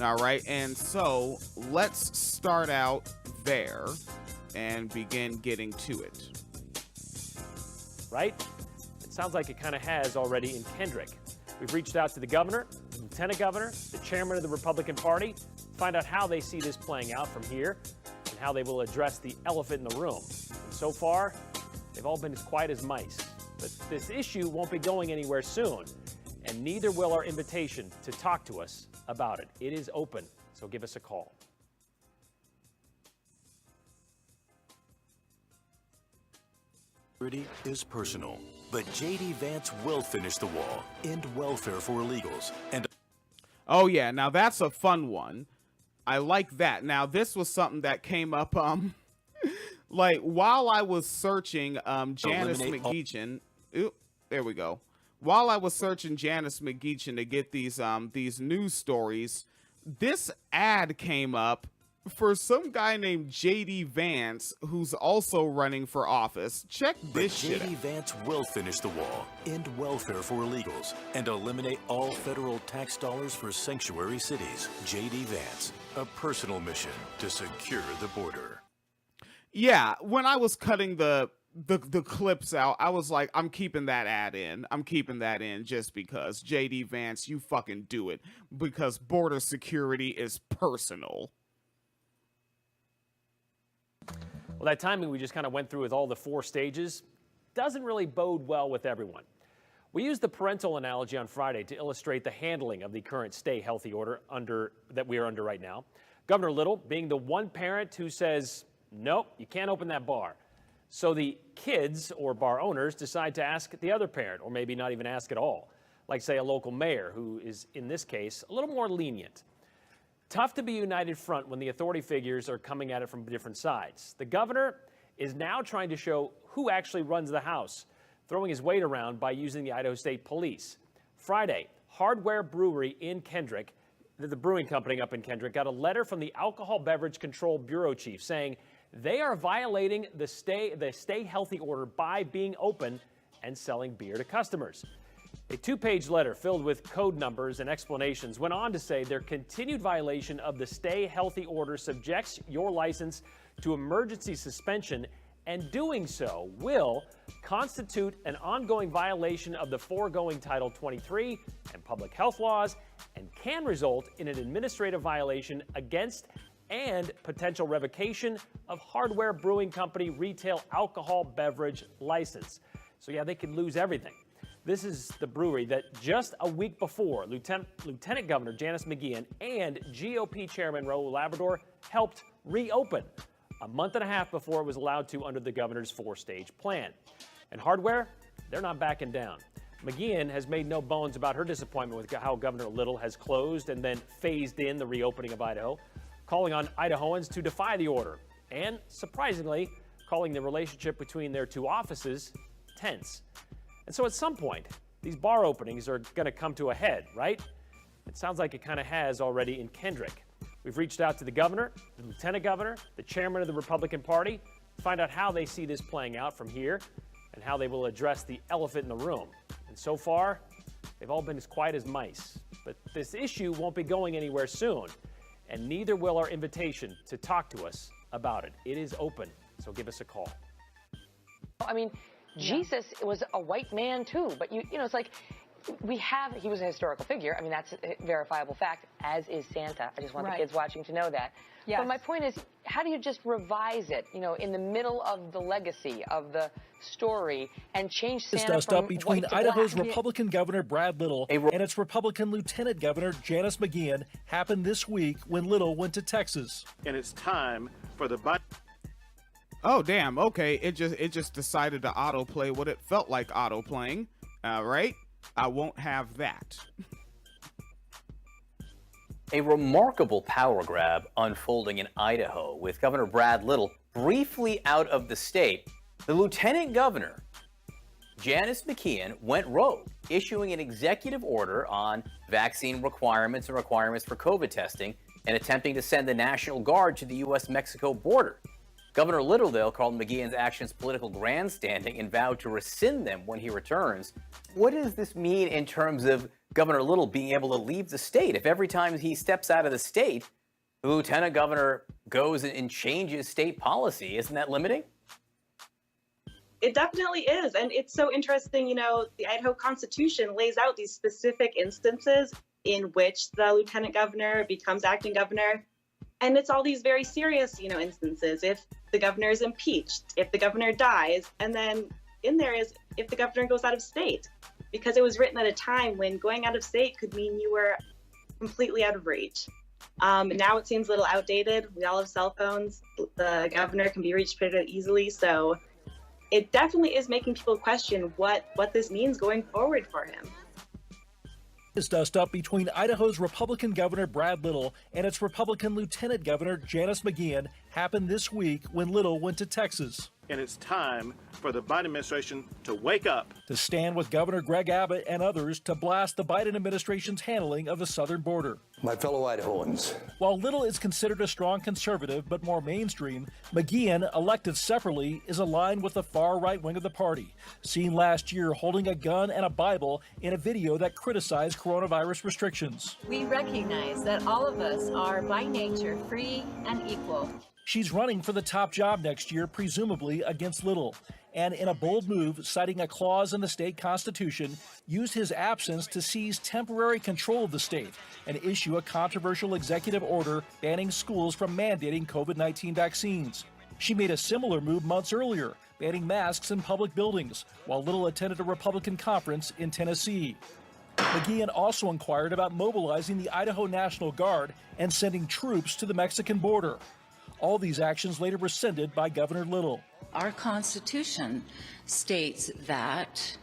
All right, and so let's start out there and begin getting to it. Right? It sounds like it kind of has already in Kendrick. We've reached out to the governor, the lieutenant governor, the chairman of the Republican Party, to find out how they see this playing out from here and how they will address the elephant in the room. And so far, they've all been as quiet as mice. But this issue won't be going anywhere soon, and neither will our invitation to talk to us about it. It is open, so give us a call. Security is personal, but J.D. Vance will finish the wall, end welfare for illegals, and... Oh yeah, now that's a fun one. I like that. Now this was something that came up, like while I was searching Janice McGeachin. Oop, there we go. While I was searching Janice McGeachin to get these news stories, this ad came up for some guy named J.D. Vance, who's also running for office. Check this shit out. J.D. Vance will finish the wall, end welfare for illegals, and eliminate all federal tax dollars for sanctuary cities. J.D. Vance, a personal mission to secure the border. Yeah, when I was cutting the clips out, I was like, I'm keeping that ad in. I'm keeping that in just because. J.D. Vance, you fucking do it. Because border security is personal. Well, that timing we just kind of went through with all the 4 stages doesn't really bode well with everyone. We used the parental analogy on Friday to illustrate the handling of the current stay healthy order that we are under right now. Governor Little being the one parent who says, nope, you can't open that bar. So the kids or bar owners decide to ask the other parent, or maybe not even ask at all, like say a local mayor who is, in this case, a little more lenient. Tough to be united front when the authority figures are coming at it from different sides. The governor is now trying to show who actually runs the house, throwing his weight around by using the Idaho State Police. Friday, Hardware Brewery in Kendrick, the brewing company up in Kendrick, got a letter from the Alcohol Beverage Control Bureau chief saying they are violating the stay healthy order by being open and selling beer to customers. A 2-page letter filled with code numbers and explanations went on to say their continued violation of the Stay Healthy Order subjects your license to emergency suspension and doing so will constitute an ongoing violation of the foregoing Title 23 and public health laws and can result in an administrative violation against and potential revocation of Hardware Brewing Company retail alcohol beverage license. So yeah, they could lose everything. This is the brewery that just a week before Lieutenant Governor Janice McGeachin and GOP Chairman Raul Labrador helped reopen a month and a half before it was allowed to under the governor's 4-stage plan. And Hardware, they're not backing down. McGeachin has made no bones about her disappointment with how Governor Little has closed and then phased in the reopening of Idaho, calling on Idahoans to defy the order, and surprisingly, calling the relationship between their two offices tense. And so at some point, these bar openings are going to come to a head, right? It sounds like it kind of has already in Kendrick. We've reached out to the governor, the lieutenant governor, the chairman of the Republican Party, to find out how they see this playing out from here and how they will address the elephant in the room. And so far, they've all been as quiet as mice. But this issue won't be going anywhere soon, and neither will our invitation to talk to us about it. It is open, so give us a call. I mean, Jesus was a white man too, but you know, it's like he was a historical figure. I mean, that's a verifiable fact, as is Santa. I just want the kids watching to know that. Yes. But my point is, how do you just revise it, you know, in the middle of the legacy of the story and change Santa from dust up between white to Idaho's black? Republican Governor Brad Little and its Republican Lieutenant Governor Janice McGeachin happened this week when Little went to Texas. And it's time for the Biden. Oh damn! Okay, it just decided to autoplay what it felt like autoplaying. Right? I won't have that. A remarkable power grab unfolding in Idaho with Governor Brad Little briefly out of the state. The Lieutenant Governor, Janice McGeachin, went rogue, issuing an executive order on vaccine requirements and requirements for COVID testing and attempting to send the National Guard to the U.S.-Mexico border. Governor Little, though, called McGeachin's actions political grandstanding and vowed to rescind them when he returns. What does this mean in terms of Governor Little being able to leave the state? If every time he steps out of the state, the lieutenant governor goes and changes state policy, isn't that limiting? It definitely is. And it's so interesting, you know, the Idaho Constitution lays out these specific instances in which the lieutenant governor becomes acting governor. And it's all these very serious, you know, instances. If the governor is impeached, if the governor dies, and then in there is if the governor goes out of state, because it was written at a time when going out of state could mean you were completely out of reach. Now it seems a little outdated. We all have cell phones. The governor can be reached pretty easily. So it definitely is making people question what this means going forward for him. Dust up between Idaho's Republican Governor Brad Little and its Republican Lieutenant Governor Janice McGeachin happened this week when Little went to Texas. And it's time for the Biden administration to wake up. To stand with Governor Greg Abbott and others to blast the Biden administration's handling of the southern border. My fellow Idahoans. While Little is considered a strong conservative but more mainstream, McGeachin, elected separately, is aligned with the far right wing of the party, seen last year holding a gun and a Bible in a video that criticized coronavirus restrictions. We recognize that all of us are by nature free and equal. She's running for the top job next year, presumably against Little, and in a bold move, citing a clause in the state constitution, used his absence to seize temporary control of the state and issue a controversial executive order banning schools from mandating COVID-19 vaccines. She made a similar move months earlier, banning masks in public buildings, while Little attended a Republican conference in Tennessee. McGeachin also inquired about mobilizing the Idaho National Guard and sending troops to the Mexican border. All these actions later rescinded by Governor Little. Our Constitution states that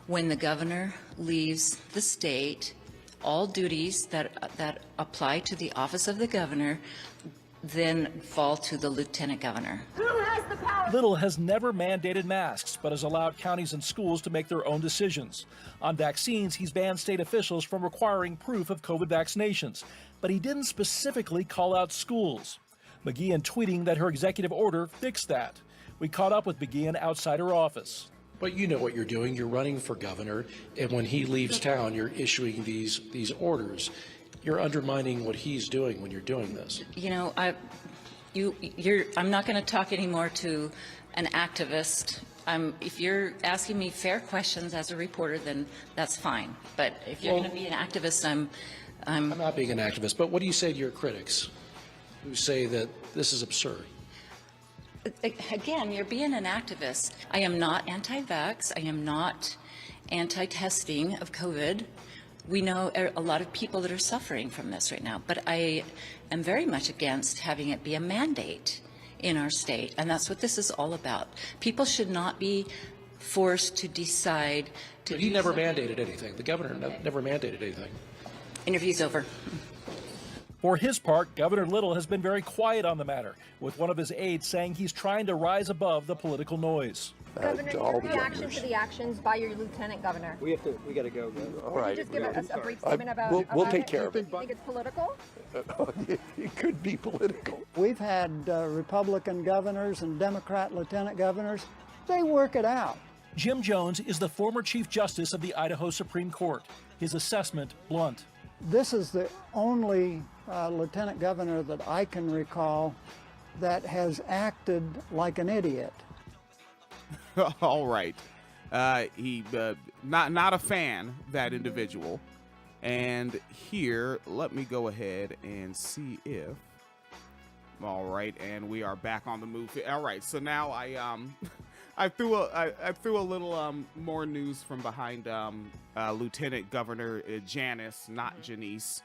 when the governor leaves the state, all duties that apply to the office of the governor then fall to the lieutenant governor. Who has the power? Little has never mandated masks, but has allowed counties and schools to make their own decisions. On vaccines, he's banned state officials from requiring proof of COVID vaccinations, but he didn't specifically call out schools. McGeachin tweeting that her executive order fixed that. We caught up with McGeachin outside her office. But you know what you're doing. You're running for governor, and when he leaves town, you're issuing these orders. You're undermining what he's doing when you're doing this. You know, I'm not going to talk anymore to an activist. If you're asking me fair questions as a reporter, then that's fine. But if you're going to be an activist, I'm not being an activist, but what do you say to your critics who say that this is absurd? Again, you're being an activist. I am not anti-vax. I am not anti-testing of COVID. We know a lot of people that are suffering from this right now, but I am very much against having it be a mandate in our state, and that's what this is all about. People should not be forced to decide to. But he never mandated anything. The governor never mandated anything. Interview's over. For his part, Governor Little has been very quiet on the matter, with one of his aides saying he's trying to rise above the political noise. Governor, your reaction to the actions by your lieutenant governor? We got to go. All right. Can you just give a brief statement about We'll take it? care of it. Do you think it's political? It could be political. We've had Republican governors and Democrat lieutenant governors. They work it out. Jim Jones is the former Chief Justice of the Idaho Supreme Court. His assessment blunt. This is the only lieutenant governor that I can recall that has acted like an idiot. All right. He not a fan, that individual. And here, let me go ahead and see if. All right, and we are back on the move. All right, so now I threw a little more news from behind Lieutenant Governor Janice, not Janice,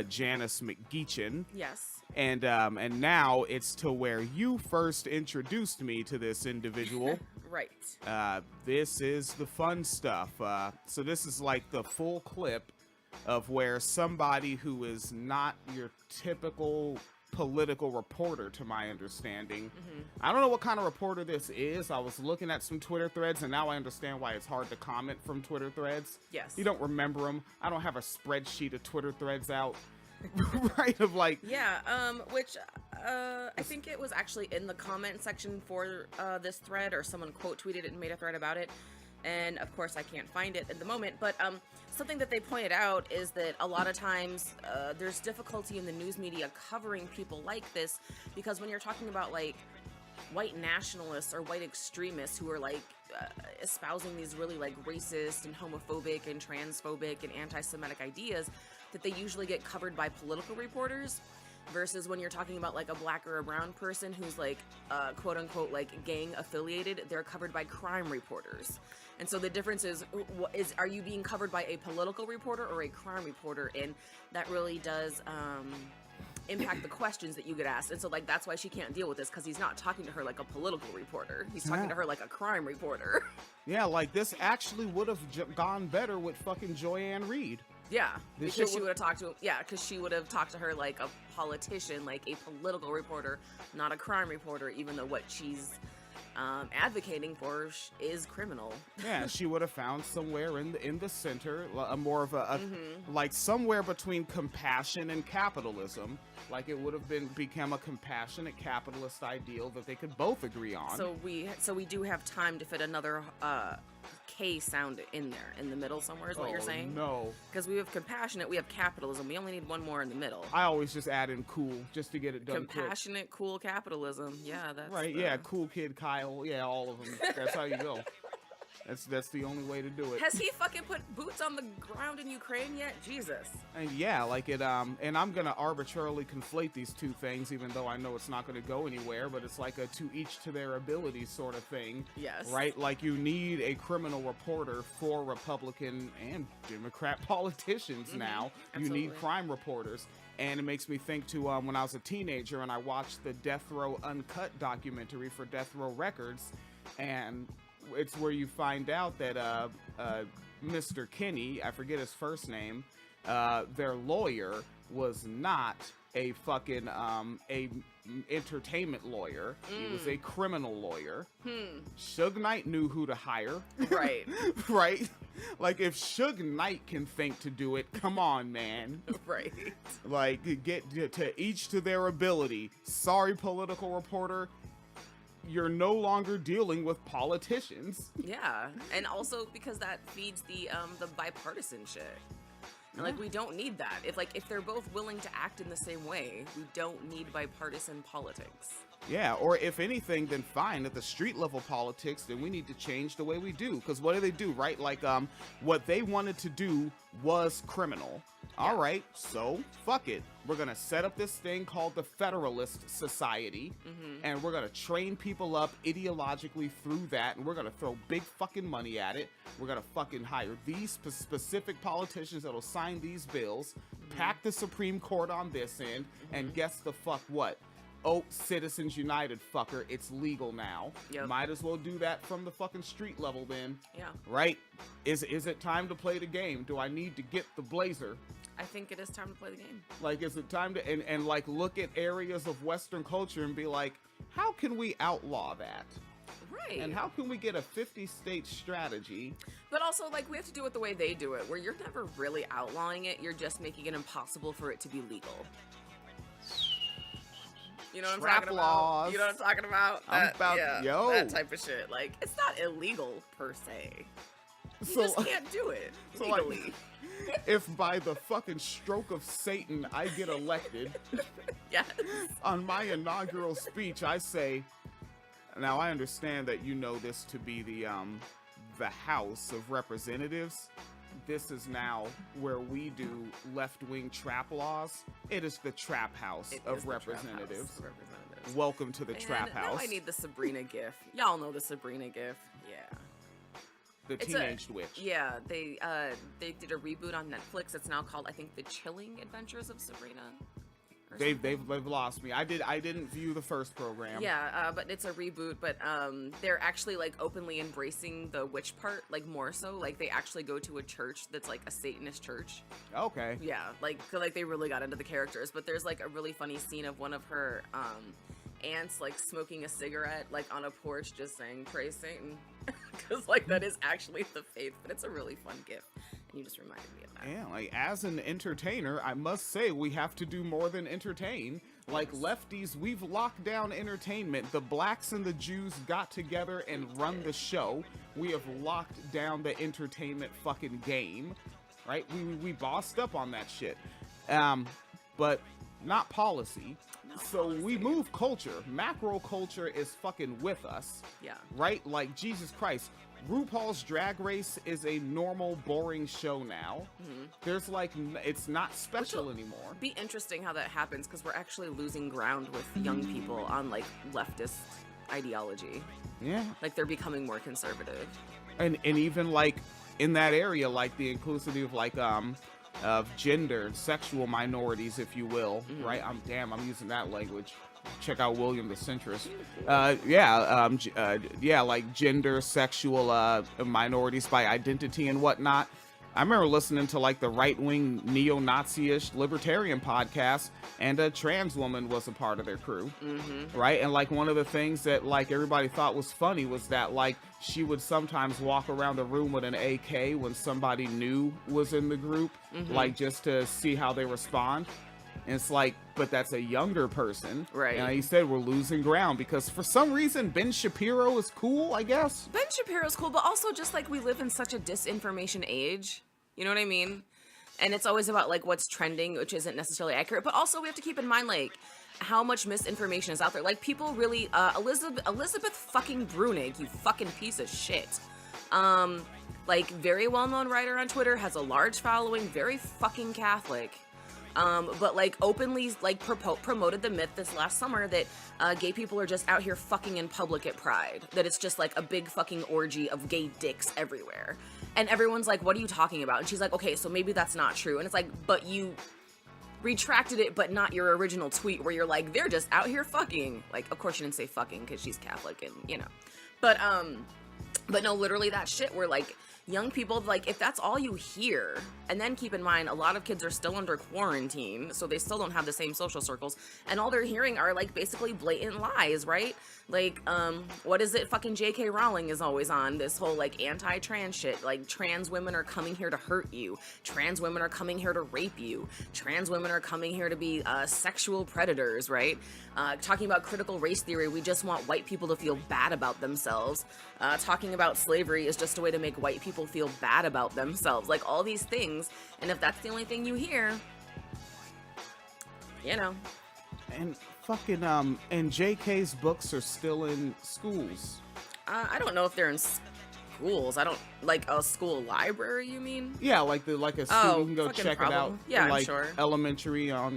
Janice McGeachin. Yes. And now it's to where you first introduced me to this individual. Right. This is the fun stuff. So this is like the full clip of where somebody who is not your typical political reporter, to my understanding. I don't know what kind of reporter this is. I was looking at some Twitter threads, and now I understand why it's hard to comment from Twitter threads. Yes. You don't remember them. I don't have a spreadsheet of Twitter threads out. Right, of like... Yeah, which I think it was actually in the comment section for this thread, or someone quote tweeted it and made a thread about it. And of course I can't find it at the moment, but something that they pointed out is that a lot of times there's difficulty in the news media covering people like this, because when you're talking about like white nationalists or white extremists who are like espousing these really like racist and homophobic and transphobic and anti-Semitic ideas, that they usually get covered by political reporters, versus when you're talking about like a black or a brown person who's like quote unquote like gang affiliated, they're covered by crime reporters. And so the difference is are you being covered by a political reporter or a crime reporter? And that really does impact the questions that you get asked. And so like that's why she can't deal with this, because he's not talking to her like a political reporter, he's talking to her like a crime reporter. Yeah, like this actually would have gone better with fucking Joyanne Reed. Yeah, because she would have talked to him. Yeah, because she would have talked to her like a politician, like a political reporter, not a crime reporter, even though what she's advocating for is criminal. Yeah, she would have found somewhere in the center, more of a like somewhere between compassion and capitalism. Like it would have become a compassionate capitalist ideal that they could both agree on. So we do have time to fit another K sound in there in the middle somewhere is what you're saying? No, because we have compassionate, we have capitalism. We only need one more in the middle. I always just add in cool just to get it done. Compassionate, cool capitalism. Yeah, that's right. Yeah, cool kid Kyle. Yeah, all of them. That's how you go. That's the only way to do it. Has he fucking put boots on the ground in Ukraine yet? Jesus. And yeah, like it and I'm gonna arbitrarily conflate these two things, even though I know it's not gonna go anywhere, but it's like a to each to their ability sort of thing. Yes. Right? Like you need a criminal reporter for Republican and Democrat politicians now. Absolutely. You need crime reporters. And it makes me think to when I was a teenager and I watched the Death Row Uncut documentary for Death Row Records, and it's where you find out that Mr. Kinney, I forget his first name, their lawyer was not a fucking a entertainment lawyer. He was a criminal lawyer. Suge Knight knew who to hire. Right. Right? Like if Suge Knight can think to do it, come on, man. Right. Like get to each to their ability. Sorry, political reporter. You're no longer dealing with politicians. Yeah, and also because that feeds the bipartisan shit. And, like, we don't need that. If they're both willing to act in the same way, we don't need bipartisan politics. Yeah, or if anything, then fine. At the street level politics, then we need to change the way we do. Because what do they do, right? Like, what they wanted to do was criminal. All right, so fuck it. We're gonna set up this thing called the Federalist Society, and we're gonna train people up ideologically through that, and we're gonna throw big fucking money at it. We're gonna fucking hire these specific politicians that'll sign these bills, pack the Supreme Court on this end, and guess the fuck what? Oh, Citizens United, fucker, it's legal now. Yep. Might as well do that from the fucking street level then. Yeah. Right? Is it time to play the game? Do I need to get the blazer? I think it is time to play the game. Like, is it time to, and like, look at areas of Western culture and be like, how can we outlaw that? Right. And how can we get a 50-state strategy? But also, like, we have to do it the way they do it, where you're never really outlawing it, you're just making it impossible for it to be legal. You know what I'm Trap talking laws. about? You know what I'm talking about? That that type of shit. Like, it's not illegal per se. You So- just can't do it So, like, legally. If by the fucking stroke of Satan I get elected, yes. On my inaugural speech I say, now I understand that you know this to be the House of Representatives. This is now where we do left-wing trap laws. It is the trap house of representatives. Welcome to the trap Now house. I need the Sabrina gif. Y'all know the Sabrina gif. Yeah. The It's teenage witch. Yeah, they did a reboot on Netflix. It's now called, I think, The Chilling Adventures of Sabrina. or They've lost me. I didn't view the first program. Yeah, but it's a reboot. But they're actually like openly embracing the witch part, like more so. Like they actually go to a church that's like a Satanist church. Okay. Yeah, like they really got into the characters. But there's like a really funny scene of one of her aunts like smoking a cigarette like on a porch, just saying "Praise Satan," because like that is actually the faith. But it's a really fun gift. And you just reminded me of that. Yeah, like as an entertainer, I must say we have to do more than entertain. Like lefties, we've locked down entertainment. The blacks and the Jews got together and run the show. We have locked down the entertainment fucking game, right? We bossed up on that shit, but not policy. So we move culture. Macro culture is fucking with us. Yeah. Right? Like Jesus Christ. RuPaul's Drag Race is a normal, boring show now. Mm-hmm. There's like, it's not special anymore. Be interesting how that happens because we're actually losing ground with young people on like leftist ideology. Yeah. Like they're becoming more conservative. And even like in that area, like the inclusivity of like of gender and sexual minorities, if you will, right? I'm using that language. Check out William the Centrist. Like gender, sexual minorities by identity and whatnot. I remember listening to like the right-wing neo-Nazi-ish libertarian podcast, and a trans woman was a part of their crew, right? And like one of the things that like everybody thought was funny was that like she would sometimes walk around the room with an AK when somebody new was in the group, like just to see how they respond. And it's like, but that's a younger person. Right. And he said we're losing ground because for some reason Ben Shapiro is cool, I guess. Ben Shapiro's cool, but also just like we live in such a disinformation age. You know what I mean? And it's always about like what's trending, which isn't necessarily accurate. But also we have to keep in mind like how much misinformation is out there. Like people really, Elizabeth fucking Brunig, you fucking piece of shit. Like very well-known writer on Twitter, has a large following, very fucking Catholic. But like openly like promoted the myth this last summer that gay people are just out here fucking in public at Pride, that it's just like a big fucking orgy of gay dicks everywhere, and everyone's like, what are you talking about? And she's like, okay, so maybe that's not true. And it's like, but you retracted it, but not your original tweet where you're like, they're just out here fucking. Like, of course you didn't say fucking because she's Catholic and you know, but no, literally that shit where like young people, like, if that's all you hear, and then keep in mind, a lot of kids are still under quarantine, so they still don't have the same social circles, and all they're hearing are, like, basically blatant lies, right? Like, what is it fucking J.K. Rowling is always on? This whole, like, anti-trans shit. Like, trans women are coming here to hurt you. Trans women are coming here to rape you. Trans women are coming here to be sexual predators, right? Talking about critical race theory, we just want white people to feel bad about themselves. Talking about slavery is just a way to make white people people feel bad about themselves, like all these things. And if that's the only thing you hear, you know. And fucking and JK's books are still in schools. I don't know if they're in schools. I don't, like a school library, you mean? Yeah, like a student can go fucking check it out. Yeah, in, I'm sure. Elementary Yeah,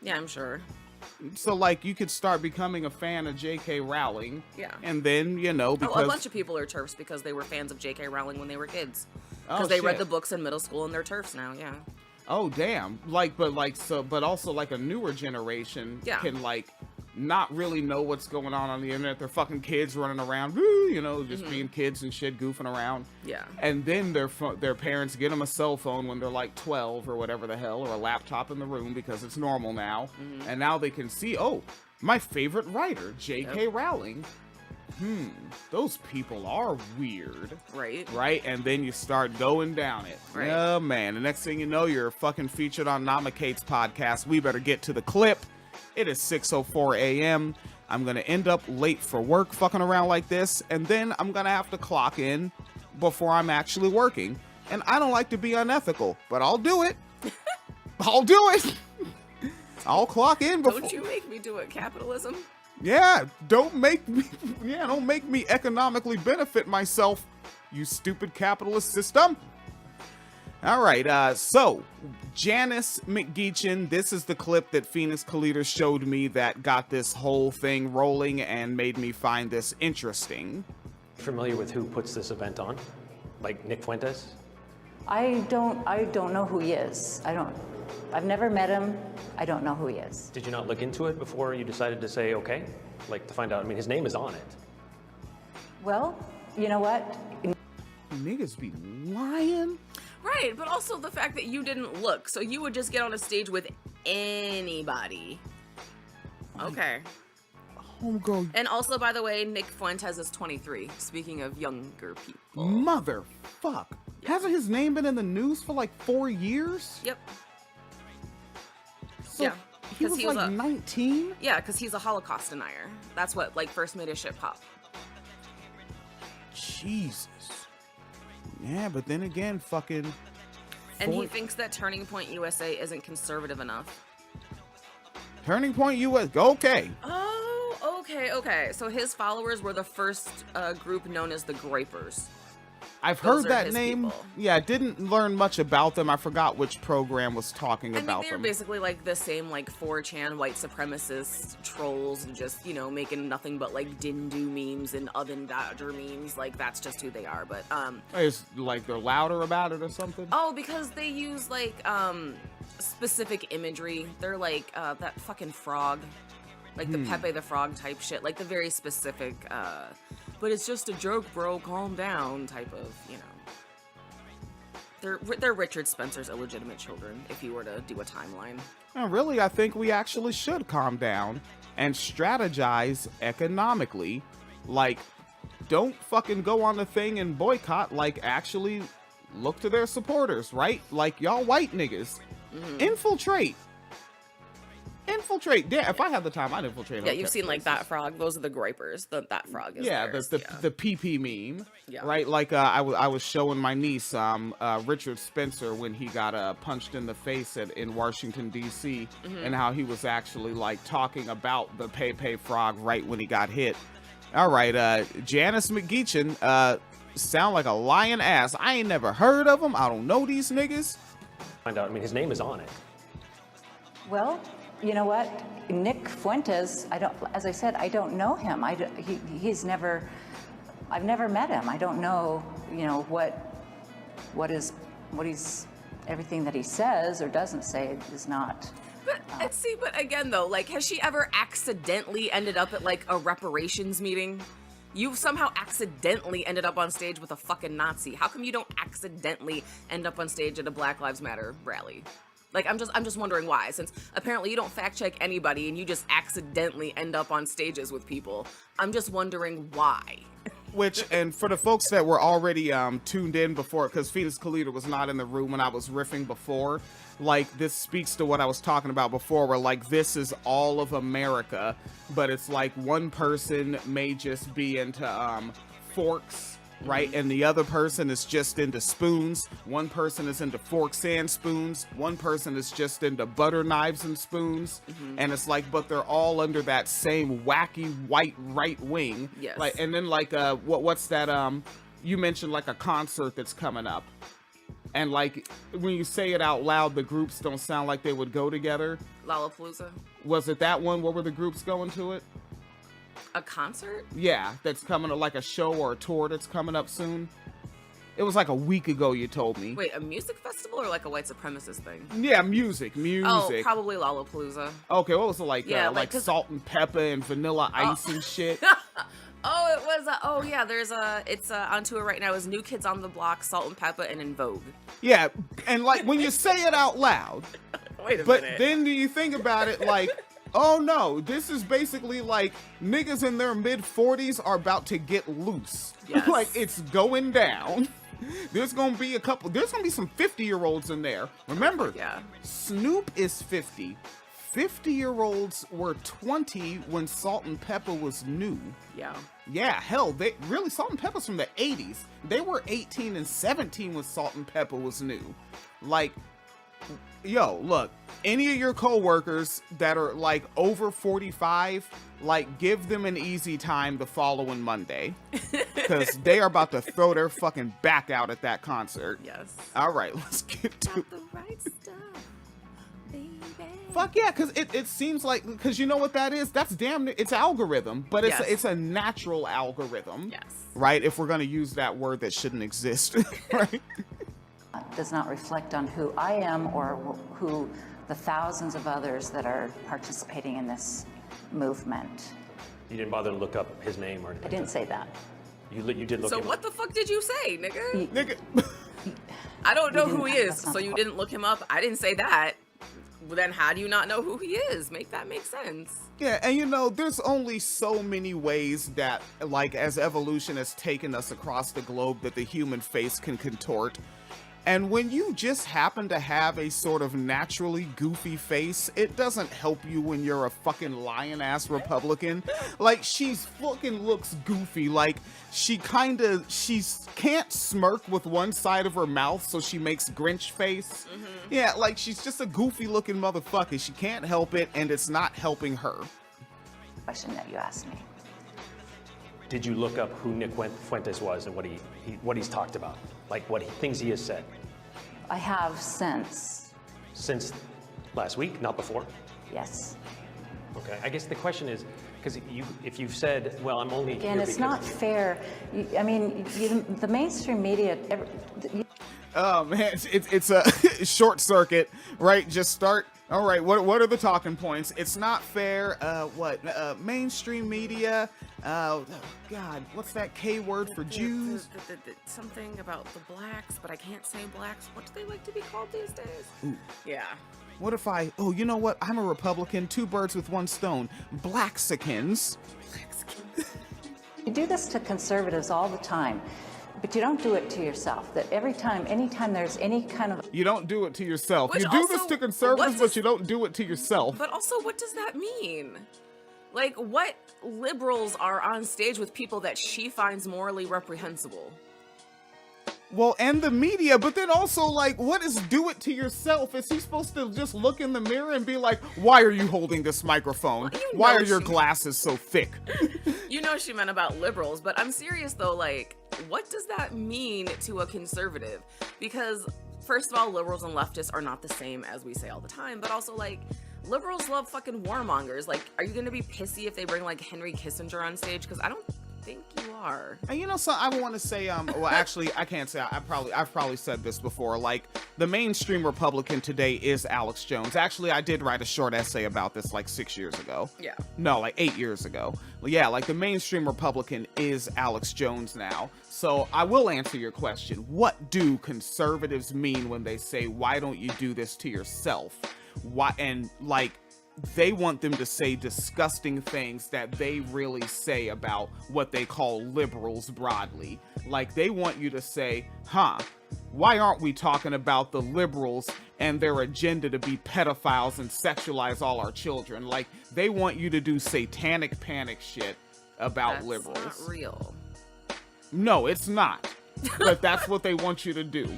I'm sure. So like you could start becoming a fan of J.K. Rowling. Yeah. And then, you know, because a bunch of people are TERFs because they were fans of J.K. Rowling when they were kids. Oh, Because they read shit. the books in middle school and they're TERFs now, yeah. Oh damn. But also like a newer generation Yeah. can like not really know what's going on the internet. They're fucking kids running around, woo, you know, just being kids and shit, goofing around. Yeah. And then their parents get them a cell phone when they're like 12 or whatever the hell, or a laptop in the room because it's normal now. And now they can see, oh, my favorite writer, J.K. Rowling. Those people are weird. Right. Right? And then you start going down it. Right. Oh, man. The next thing you know, you're fucking featured on Namakate's podcast. We better get to the clip. It is 6:04 a.m. I'm going to end up late for work fucking around like this, and then I'm going to have to clock in before I'm actually working. And I don't like to be unethical, but I'll do it. I'll do it. I'll clock in before. Don't you make me do it, capitalism? Yeah, don't make me economically benefit myself, you stupid capitalist system. All right, so Janice McGeachin, this is the clip that Phoenix Kalita showed me that got this whole thing rolling and made me find this interesting. Familiar with who puts this event on? Like Nick Fuentes? I don't know who he is. I've never met him. I don't know who he is. Did you not look into it before you decided to say okay? Like to find out, I mean, his name is on it. Well, you know what? Niggas be lying. Right, but also the fact that you didn't look, so you would just get on a stage with anybody. Okay. Homegirl. And also, by the way, Nick Fuentes is 23, speaking of younger people. Motherfuck. Hasn't his name been in the news for like 4 years? Yep. So yeah. He was like 19? Yeah, because he's a Holocaust denier. That's what, like, first made his shit pop. Jesus. Yeah, but then again, fucking... And he thinks that Turning Point USA isn't conservative enough. Turning Point US, okay. Oh, okay. So his followers were the first group known as the Grapers. I've Those heard are that his name. people. Yeah, I didn't learn much about them. I forgot which program was talking I about mean, they're them. basically like the same, like, 4chan white supremacist trolls and just, you know, making nothing but, like, Dindu memes and Oven Dodger memes. Like, that's just who they are. But, It's like they're louder about it or something? oh, because they use, like, specific imagery. They're like, that fucking frog. Like the Pepe the Frog type shit. Like the very specific, but it's just a joke, bro, calm down type of, you know. They're Richard Spencer's illegitimate children, if you were to do a timeline. And really, I think we actually should calm down and strategize economically. Like, don't fucking go on the thing and boycott. Like, actually look to their supporters, right? Like, y'all white niggas. Infiltrate. Yeah, if I had the time, I'd infiltrate. Yeah, you've seen like that frog. Those are the Gripers. That frog is theirs. the PP meme, Yeah. right? Like I was showing my niece Richard Spencer when he got punched in the face in Washington D.C. and how he was actually like talking about the Pepe frog right when he got hit. All right, Janice McGeachin sound like a lying ass. I ain't never heard of him. I don't know these niggas. Find out, I mean, his name is on it. Well, you know what? Nick Fuentes, as I said, I don't know him. He's never, I've never met him. I don't know, you know, what he's, everything that he says or doesn't say is not. But again though, like, has she ever accidentally ended up at like a reparations meeting? You've somehow accidentally ended up on stage with a fucking Nazi. How come you don't accidentally end up on stage at a Black Lives Matter rally? Like, I'm just wondering why, since apparently you don't fact check anybody and you just accidentally end up on stages with people. I'm just wondering why. And for the folks that were already tuned in before, because Phoenix Kalita was not in the room when I was riffing before, like, this speaks to what I was talking about before, where, like, this is all of America, but it's like one person may just be into forks right? And the other person is just into spoons. One person is into forks and spoons. One person is just into butter knives and spoons. And it's like, but they're all under that same wacky white right wing. Yes. Like, and then like, what's that? You mentioned like a concert that's coming up. And like, when you say it out loud, the groups don't sound like they would go together. Lollapalooza. Was it that one? What were the groups going to it? A concert? Yeah, that's coming up, like a show or a tour that's coming up soon. It was like a week ago, you told me. Wait, a music festival or like a white supremacist thing? Yeah, music. Oh, probably Lollapalooza. Okay, what was it like? Yeah, like salt and pepper and vanilla ice and shit. Oh, it was. It's on tour right now. It was New Kids on the Block, Salt and Pepper, and In Vogue. Yeah, and like when you say it out loud. Wait a but minute. Then do you think about it like, oh no, this is basically like niggas in their mid-40s are about to get loose. Yes. Like it's going down. There's gonna be some 50-year-olds in there. Remember, Snoop is 50. 50-year-olds were 20 when Salt and Pepper was new. Yeah, hell, Salt and Pepper's from the 80s. They were 18 and 17 when Salt and Pepper was new. Like, yo, look, any of your coworkers that are like over 45, like give them an easy time the following Monday. Because they are about to throw their fucking back out at that concert. Yes. All right, let's get to the right stuff, baby. Fuck yeah, because it seems like, because you know what that is? That's it's algorithm, but it's a natural algorithm. Yes. Right? If we're going to use that word that shouldn't exist. Right? Does not reflect on who I am or who the thousands of others that are participating in this movement. You didn't bother to look up his name or anything? I didn't say that. You did look So him up. what the fuck did you say, nigga? Nigga. I don't know who he is, that's not so the you point. didn't look him up. I didn't say that. Well, then how do you not know who he is? Make that make sense. Yeah, and you know, there's only so many ways that, like, as evolution has taken us across the globe, that the human face can contort. And when you just happen to have a sort of naturally goofy face, it doesn't help you when you're a fucking lion-ass Republican. Like, she's fucking looks goofy. Like, she can't smirk with one side of her mouth, so she makes Grinch face. Yeah, like, she's just a goofy-looking motherfucker. She can't help it, and it's not helping her. Question that you asked me. Did you look up who Nick Fuentes was and what he's talked about? Like things he has said? I have since. Since last week, not before? Yes. Okay, I guess the question is, because if you've said, well, I'm only Again, here it's because not fair. I mean, the mainstream media. Oh man, it's a short circuit, right? Just start. All right, what are the talking points? It's not fair. Mainstream media. Oh God, what's that K word for Jews? Something about the blacks, but I can't say blacks. What do they like to be called these days? Ooh. Yeah. What if you know what? I'm a Republican. Two birds with one stone. Blaxicans. You do this to conservatives all the time, but you don't do it to yourself. That anytime there's any kind of. You don't do it to yourself. Which You do also, this to conservatives, but you don't do it to yourself. But also, what does that mean? Like, what liberals are on stage with people that she finds morally reprehensible? Well, and the media, but then also, like, what is do it to yourself? Is he supposed to just look in the mirror and be like, why are you holding this microphone? Why are your glasses so thick? You know she meant about liberals, but I'm serious though, like, what does that mean to a conservative? Because, first of all, liberals and leftists are not the same, as we say all the time, but also, like, liberals love fucking warmongers. Like, are you gonna be pissy if they bring, like, Henry Kissinger on stage? Because I don't think you are. And you know, so I want to say, well, actually, I can't say. I've probably said this before. Like, the mainstream Republican today is Alex Jones. Actually, I did write a short essay about this like 6 years ago. Yeah. No, like 8 years ago. Yeah, like the mainstream Republican is Alex Jones now. So I will answer your question. What do conservatives mean when they say, "Why don't you do this to yourself?" Why? And like, they want them to say disgusting things that they really say about what they call liberals broadly. Like, they want you to say, why aren't we talking about the liberals and their agenda to be pedophiles and sexualize all our children? Like, they want you to do satanic panic shit about liberals. That's not real. No, it's not. But that's what they want you to do.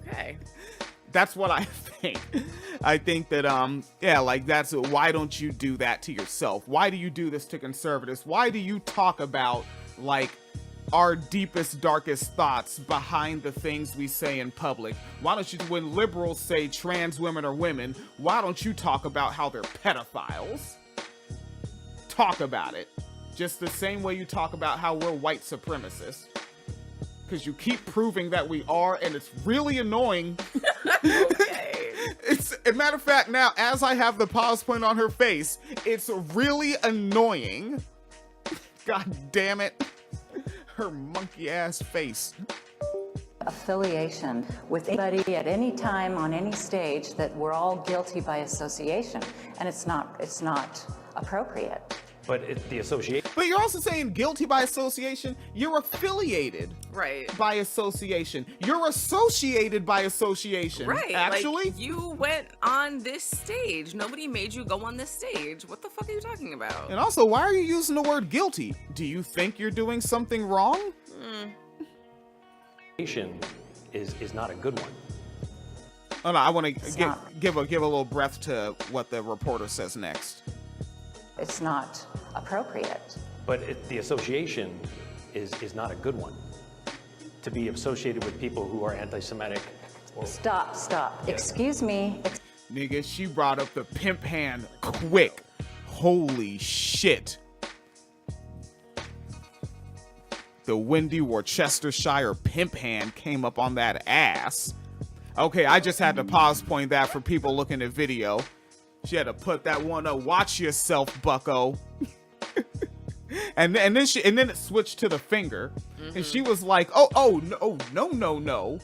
Okay. That's what I think. I think that, yeah, like that's, why don't you do that to yourself? Why do you do this to conservatives? Why do you talk about, like, our deepest, darkest thoughts behind the things we say in public? Why don't you, when liberals say trans women are women, why don't you talk about how they're pedophiles? Talk about it. Just the same way you talk about how we're white supremacists. Because you keep proving that we are, and it's really annoying. Okay. It's a matter of fact, now, as I have the pause point on her face, it's really annoying. God damn it. Her monkey ass face. Affiliation with anybody at any time on any stage, that we're all guilty by association, and it's not appropriate. But the association. But you're also saying guilty by association. You're affiliated, right? By association. You're associated by association, Right. Actually, like, you went on this stage. Nobody made you go on this stage. What the fuck are you talking about? and also, why are you using the word guilty? Do you think you're doing something wrong? Is not a good one. Oh no, I want to give a little breath to what the reporter says next. It's not appropriate. But the association is not a good one. To be associated with people who are anti-Semitic. Stop. Yeah. Excuse me. Nigga, she brought up the pimp hand quick. Holy shit. The Wendy Worcestershire pimp hand came up on that ass. Okay, I just had to pause point that for people looking at video. She had to put that one up. Watch yourself, bucko. and then it switched to the finger. And she was like, no.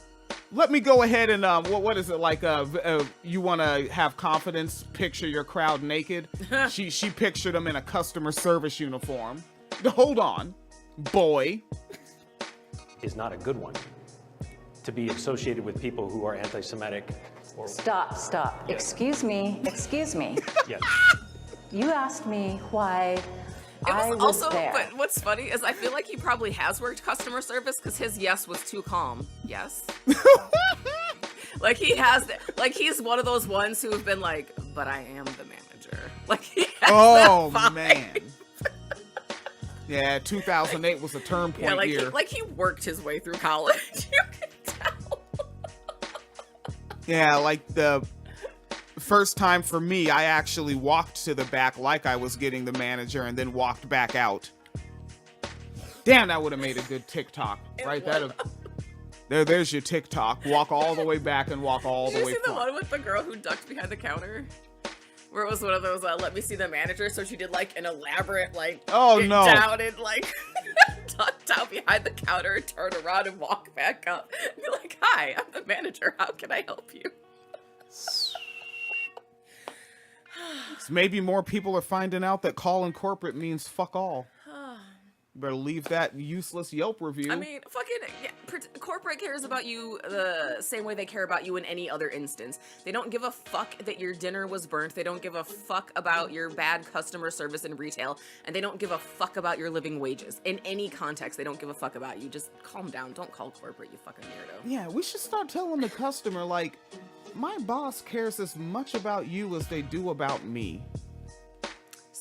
Let me go ahead and what is it like? You want to have confidence? Picture your crowd naked. She pictured them in a customer service uniform. Hold on, boy. Is not a good one. To be associated with people who are anti-Semitic. Or... Stop. Yeah. Excuse me. Yes. You asked me why I was also, there. but what's funny is I feel like he probably has worked customer service because his yes was too calm. Yes. Like he has, like he's one of those ones who have been like, but I am the manager. Like he has that vibe. Man. Yeah, 2008 was a turn point Yeah, like year. he worked his way through college. You can tell. Yeah, like the first time for me, I actually walked to the back like I was getting the manager and then walked back out. Damn, that would have made a good TikTok, right? There's your TikTok. Walk all the way back and walk all the way Did you see the front. one with the girl who ducked behind the counter? Where it was one of those, let me see the manager. So she did like an elaborate, like, Oh, get no. down and like duck down behind the counter and turn around and walk back up. Be like, hi, I'm the manager. How can I help you? Maybe more people are finding out that calling corporate means fuck all. Better leave that useless Yelp review. I mean, fucking corporate cares about you the same way they care about you in any other instance. They don't give a fuck that your dinner was burnt. They don't give a fuck about your bad customer service in retail. And they don't give a fuck about your living wages. In any context, they don't give a fuck about you. Just calm down. Don't call corporate, you fucking weirdo. Yeah, we should start telling the customer, like, my boss cares as much about you as they do about me.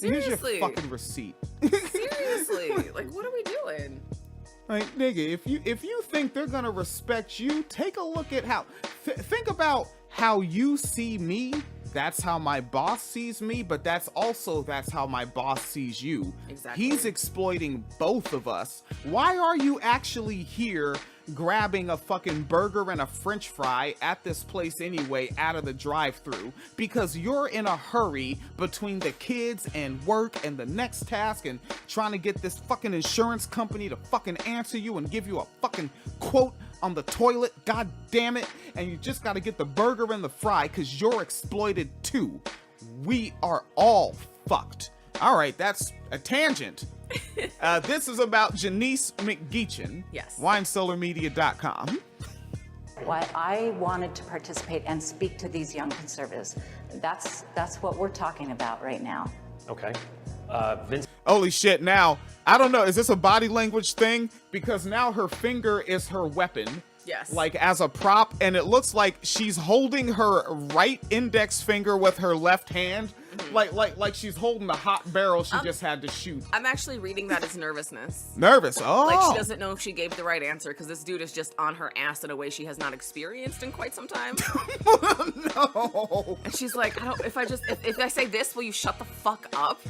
Here's Seriously. your fucking receipt. Seriously. Like, what are we doing? Like, nigga, if you think they're gonna respect you, take a look at how... think about how you see me. That's how my boss sees me, but that's how my boss sees you. Exactly. He's exploiting both of us. Why are you actually here grabbing a fucking burger and a french fry at this place anyway out of the drive-thru? Because you're in a hurry between the kids and work and the next task and trying to get this fucking insurance company to fucking answer you and give you a fucking quote on the toilet, god damn it, and you just gotta get the burger and the fry because you're exploited too. We are all fucked. All right, that's a tangent. This is about Janice McGeachin. Yes. WineCellarMedia.com. Why I wanted to participate and speak to these young conservatives. That's what we're talking about right now. Okay. Vince. Holy shit, now, I don't know, is this a body language thing? Because now her finger is her weapon. Yes. Like as a prop, and it looks like she's holding her right index finger with her left hand. Like she's holding the hot barrel she just had to shoot. I'm actually reading that as nervousness. Nervous, oh. Like she doesn't know if she gave the right answer because this dude is just on her ass in a way she has not experienced in quite some time. No. And she's like, if I say this, will you shut the fuck up?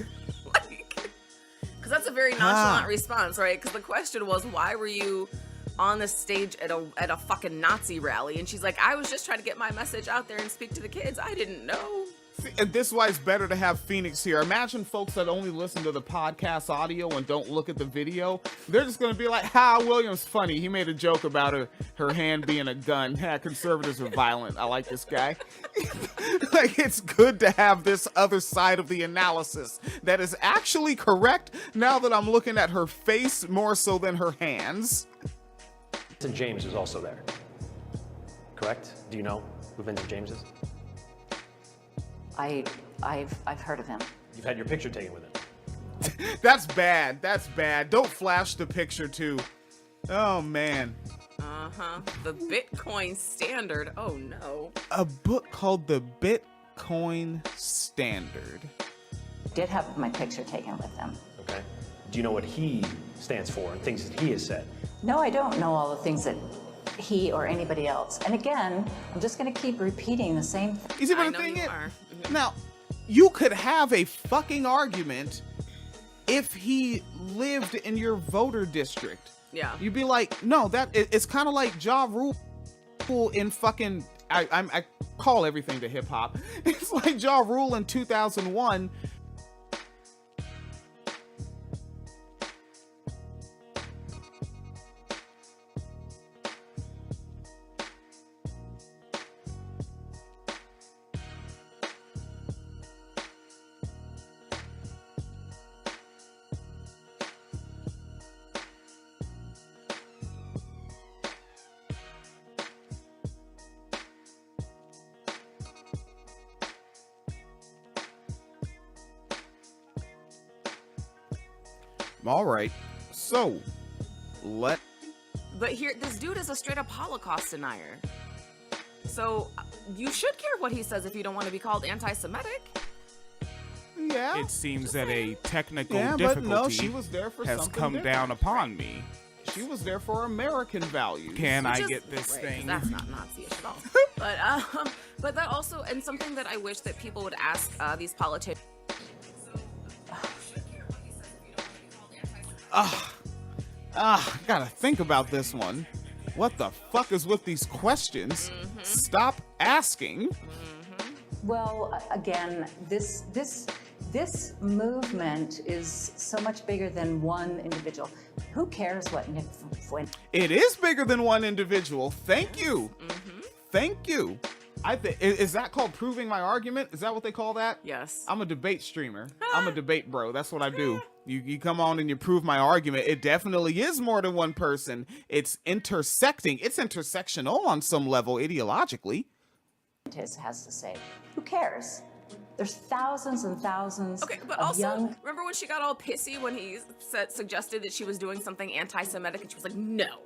Because that's a very nonchalant response, right? Because the question was, why were you on the stage at a fucking Nazi rally? And she's like, I was just trying to get my message out there and speak to the kids. I didn't know. See, and this is why it's better to have Phoenix here. Imagine folks that only listen to the podcast audio and don't look at the video. They're just going to be like, William's funny. He made a joke about her hand being a gun. Conservatives are violent. I like this guy. Like, it's good to have this other side of the analysis that is actually correct now that I'm looking at her face more so than her hands. Vincent James is also there. Correct? Do you know who Vincent James is? I've heard of him. You've had your picture taken with him. That's bad. That's bad. Don't flash the picture too. Oh man. The Bitcoin Standard. Oh no. A book called The Bitcoin Standard. Did have my picture taken with him. Okay. Do you know what he stands for and things that he has said? No, I don't know all the things that he or anybody else. And again, I'm just going to keep repeating the same thing. You see what the thing is? Now, you could have a fucking argument if he lived in your voter district. Yeah. You'd be like, no, it's kind of like Ja Rule in fucking, I call everything to hip hop. It's like Ja Rule in 2001. All right, so But here, this dude is a straight up Holocaust denier. So you should care what he says if you don't want to be called anti-Semitic. Yeah. It seems that a technical but no, difficulty she was there for has something come different. down upon me. She was there for American values. Can I get this right, 'cause thing? That's not Nazi-ish at all. But that also, and something that I wish that people would ask these politicians. Gotta think about this one. What the fuck is with these questions? Stop asking. Well, again, this movement is so much bigger than one individual. Who cares what Nick Fuentes? It is bigger than one individual. Thank you. Thank you. Is that called proving my argument? Is that what they call that? Yes. I'm a debate streamer. I'm a debate bro. That's what I do. You come on and you prove my argument. It definitely is more than one person. It's intersecting. It's intersectional on some level ideologically. Has to say, who cares? There's thousands and thousands But of also, young. remember when she got all pissy when he suggested that she was doing something anti-Semitic, and she was like, no.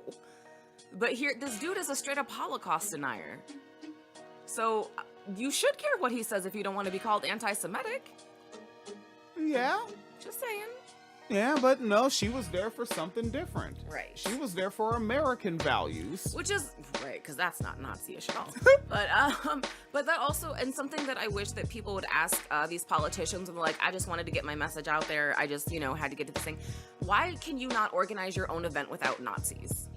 But here, this dude is a straight up Holocaust denier. So you should care what he says if you don't want to be called anti-Semitic. Yeah. Just saying. Yeah, but no, she was there for something different. Right. She was there for American values. Which is right, because that's not Nazi-ish at all. But that also, and something that I wish that people would ask these politicians, and like, I just wanted to get my message out there. I just, had to get to this thing. Why can you not organize your own event without Nazis?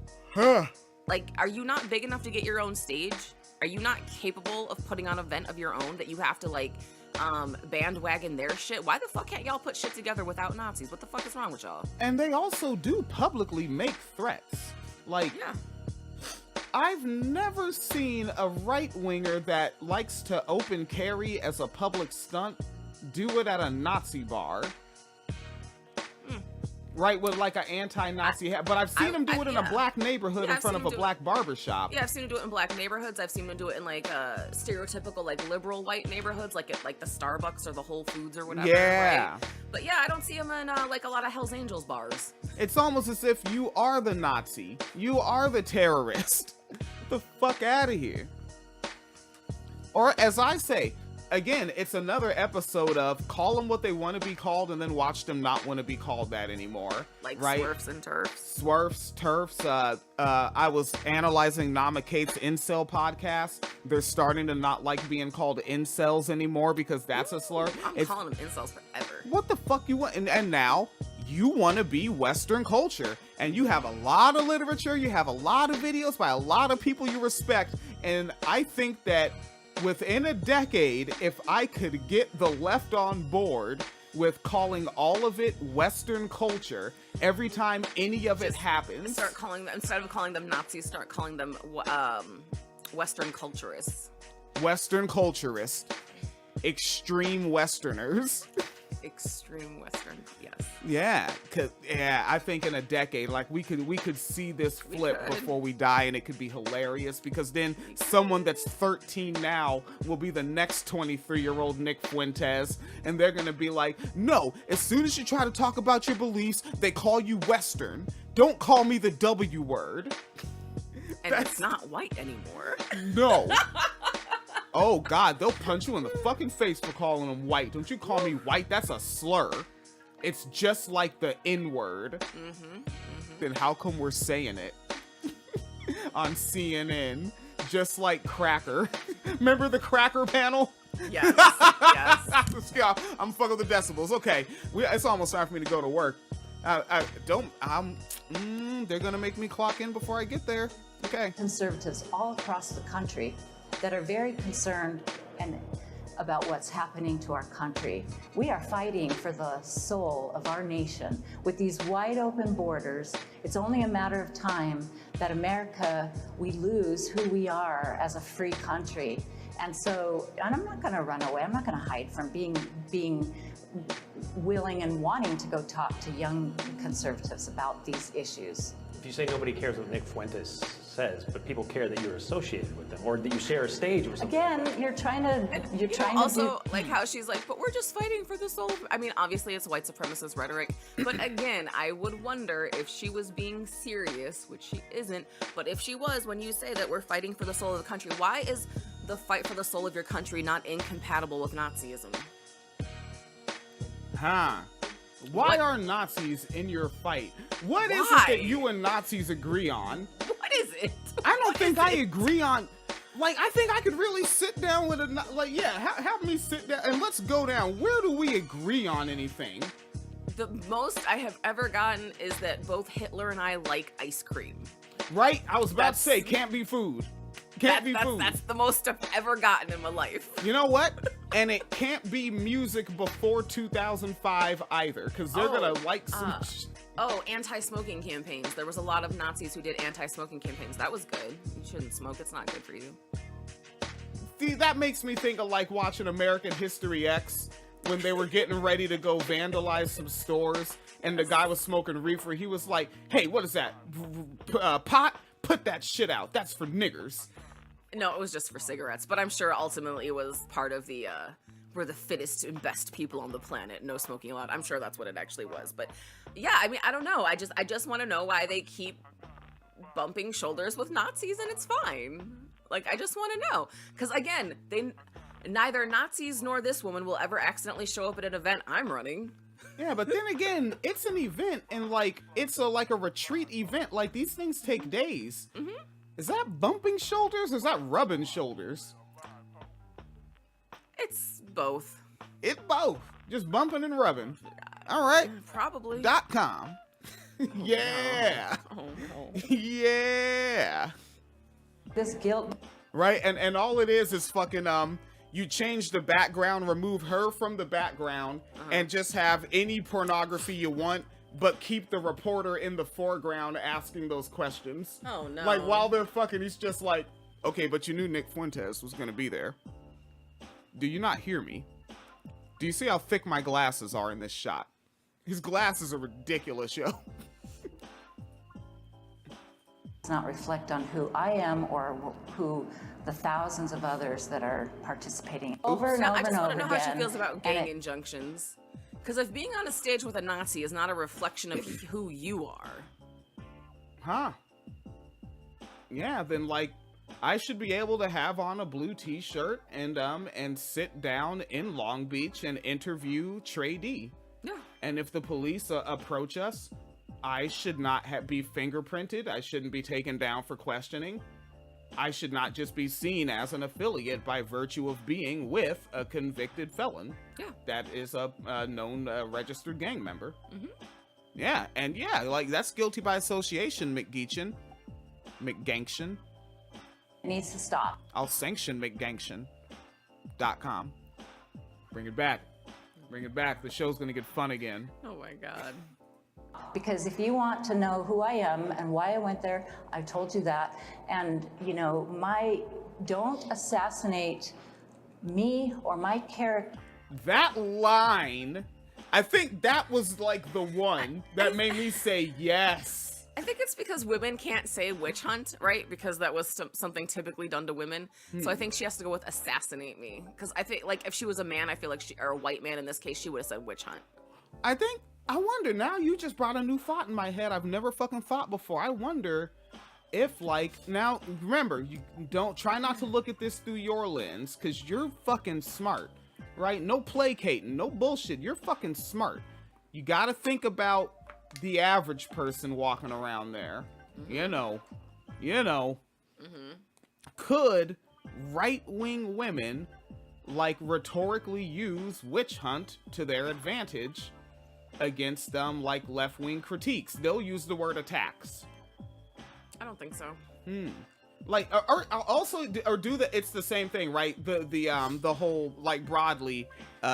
Like, are you not big enough to get your own stage? Are you not capable of putting on an event of your own that you have to like bandwagon their shit? Why the fuck can't y'all put shit together without Nazis? What the fuck is wrong with y'all? And they also do publicly make threats. Like, I've never seen a right-winger that likes to open carry as a public stunt do it at a Nazi bar. Right, with like an anti-Nazi hat. But I've seen him do it in a black neighborhood in front of a black barbershop. Yeah, I've seen him do it in black neighborhoods. I've seen him do it in like stereotypical like liberal white neighborhoods, like at like the Starbucks or the Whole Foods or whatever. Yeah. Right? But yeah, I don't see him in like a lot of Hell's Angels bars. It's almost as if you are the Nazi. You are the terrorist. Get the fuck out of here. Or as I say, again, it's another episode of call them what they want to be called and then watch them not want to be called that anymore. Like right? Smurfs and Turfs. Smurfs, Turfs. I was analyzing Nama Kate's Incel podcast. They're starting to not like being called incels anymore because that's a slur. I'm calling them incels forever. What the fuck you want? And now you want to be Western culture, and you have a lot of literature, you have a lot of videos by a lot of people you respect, and I think that within a decade, if I could get the left on board with calling all of it Western culture every time any of it happens. Start calling them, instead of calling them Nazis, start calling them Western culturists. Western culturist. Extreme Westerners. Extreme Western, yes. Yeah, I think in a decade, like we could see this flip before we die, and it could be hilarious because then someone that's 13 now will be the next 23-year-old Nick Fuentes, and they're gonna be like, no, as soon as you try to talk about your beliefs, they call you Western. Don't call me the W word. And it's not white anymore. No. Oh God, they'll punch you in the fucking face for calling them white. Don't you call me white? That's a slur. It's just like the N-word. Then how come we're saying it on CNN? Just like Cracker. Remember the Cracker panel? Yes. Yeah, I'm fucking with the decibels. Okay, it's almost time for me to go to work. They're gonna make me clock in before I get there. Okay. Conservatives all across the country that are very concerned about what's happening to our country. We are fighting for the soul of our nation. With these wide open borders, it's only a matter of time that America, we lose who we are as a free country. And I'm not gonna run away. I'm not gonna hide from being willing and wanting to go talk to young conservatives about these issues. If you say nobody cares what Nick Fuentes says, but people care that you're associated with them or that you share a stage or something. Again, you're trying to also like how she's like, but we're just fighting for the soul of, I mean, obviously it's white supremacist rhetoric, but again, I would wonder if she was being serious, which she isn't, but if she was, when you say that we're fighting for the soul of the country, why is the fight for the soul of your country not incompatible with Nazism? Why are Nazis in your fight? What is it that you and Nazis agree on? What is it? I don't think I agree on. Like, I think I could really sit down with have me sit down and let's go down. Where do we agree on anything? The most I have ever gotten is that both Hitler and I like ice cream. Right? I was about to say, can't be food. Can't be food. That's the most I've ever gotten in my life. You know what? And it can't be music before 2005 either, because they're gonna like some. Anti-smoking campaigns. There was a lot of Nazis who did anti-smoking campaigns. That was good. You shouldn't smoke. It's not good for you. See, that makes me think of like watching American History X when they were getting ready to go vandalize some stores, and the guy was smoking reefer. He was like, "Hey, what is that? Pot? Put that shit out. That's for niggers." No, it was just for cigarettes, but I'm sure ultimately it was part of the, we're the fittest and best people on the planet, no smoking allowed. I'm sure that's what it actually was, but yeah, I mean, I don't know. I just want to know why they keep bumping shoulders with Nazis, and it's fine. Like, I just want to know, because again, neither Nazis nor this woman will ever accidentally show up at an event I'm running. Yeah, but then again, it's an event, and like, it's like a retreat event. Like, these things take days. Is that bumping shoulders or is that rubbing shoulders? It's both. It's both. Just bumping and rubbing. All right. Probably. .com. Yeah. Oh, no. Yeah. This guilt. Right, and all it is fucking, you change the background, remove her from the background, and just have any pornography you want, but keep the reporter in the foreground asking those questions. Oh, no. Like, while they're fucking, he's just like, okay, but you knew Nick Fuentes was gonna be there. Do you not hear me? Do you see how thick my glasses are in this shot? His glasses are ridiculous, yo. Does not reflect on who I am or who the thousands of others that are participating over and over and over again. I just want to know how she feels about gang injunctions. Because if being on a stage with a Nazi is not a reflection of who you are. Huh. Yeah, then like I should be able to have on a blue t-shirt and sit down in Long Beach and interview Trey D. Yeah. And if the police approach us, I should not be fingerprinted. I shouldn't be taken down for questioning. I should not just be seen as an affiliate by virtue of being with a convicted felon. Yeah. That is a known registered gang member. Mm-hmm. Yeah, and yeah, like that's guilty by association, McGeachin. McGeachin. It needs to stop. I'll sanction McGeachin.com. Bring it back. Bring it back. The show's gonna get fun again. Oh my God. Because if you want to know who I am and why I went there, I told you that. And, you know, don't assassinate me or my character. That line, I think that was like the one that made me say yes. I think it's because women can't say witch hunt, right? Because that was something typically done to women. So I think she has to go with assassinate me. Because I think, like, if she was a man, I feel like or a white man in this case, she would have said witch hunt. I wonder, now you just brought a new thought in my head I've never fucking thought before. I wonder if, like, now, remember, you try not to look at this through your lens, because you're fucking smart, right? No placating, no bullshit. You're fucking smart. You gotta think about the average person walking around there. Mm-hmm. You know. Mm-hmm. Could right-wing women, like, rhetorically use witch hunt to their advantage against like left-wing critiques? They'll use the word attacks. I don't think so. Like, or also, or do the, it's the same thing, right? The whole, like, broadly,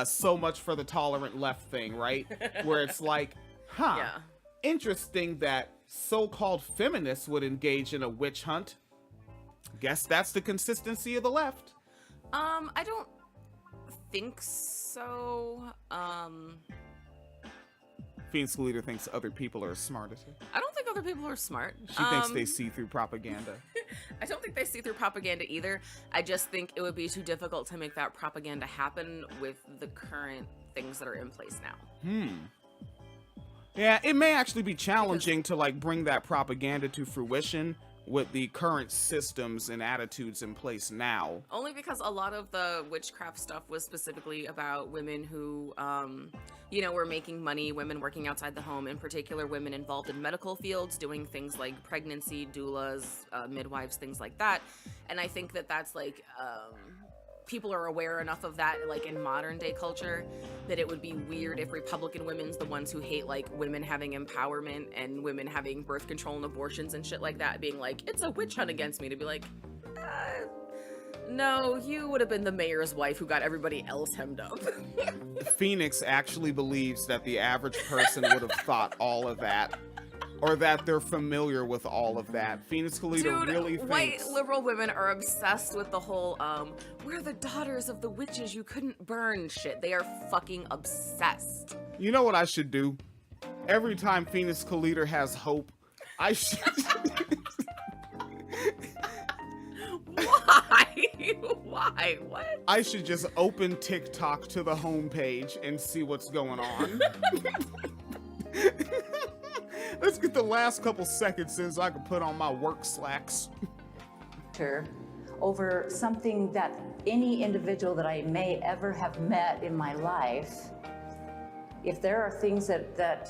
so much for the tolerant left thing, right? Where it's like, Yeah. Interesting that so-called feminists would engage in a witch hunt. Guess that's the consistency of the left. I don't think so. Phoenix Leader thinks other people are as smart as her. I don't think other people are smart. She thinks they see through propaganda. I don't think they see through propaganda either. I just think it would be too difficult to make that propaganda happen with the current things that are in place now. Yeah, it may actually be challenging to, like, bring that propaganda to fruition with the current systems and attitudes in place now. Only because a lot of the witchcraft stuff was specifically about women who, you know, were making money, women working outside the home, in particular women involved in medical fields, doing things like pregnancy, doulas, midwives, things like that. And I think that that's like, people are aware enough of that, like in modern day culture, that it would be weird if Republican women's the ones who hate like women having empowerment and women having birth control and abortions and shit like that, being like, it's a witch hunt against me, to be like, no, you would have been the mayor's wife who got everybody else hemmed up. Phoenix actually believes that the average person would have thought all of that, or that they're familiar with all of that. Phoenix Kalita really thinks... White liberal women are obsessed with the whole, we're the daughters of the witches you couldn't burn shit. They are fucking obsessed. You know what I should do? Every time Phoenix Kalita has hope, I should... Why? Why? What? I should just open TikTok to the homepage and see what's going on. Let's get the last couple seconds in so I can put on my work slacks. Over something that any individual that I may ever have met in my life, if there are things that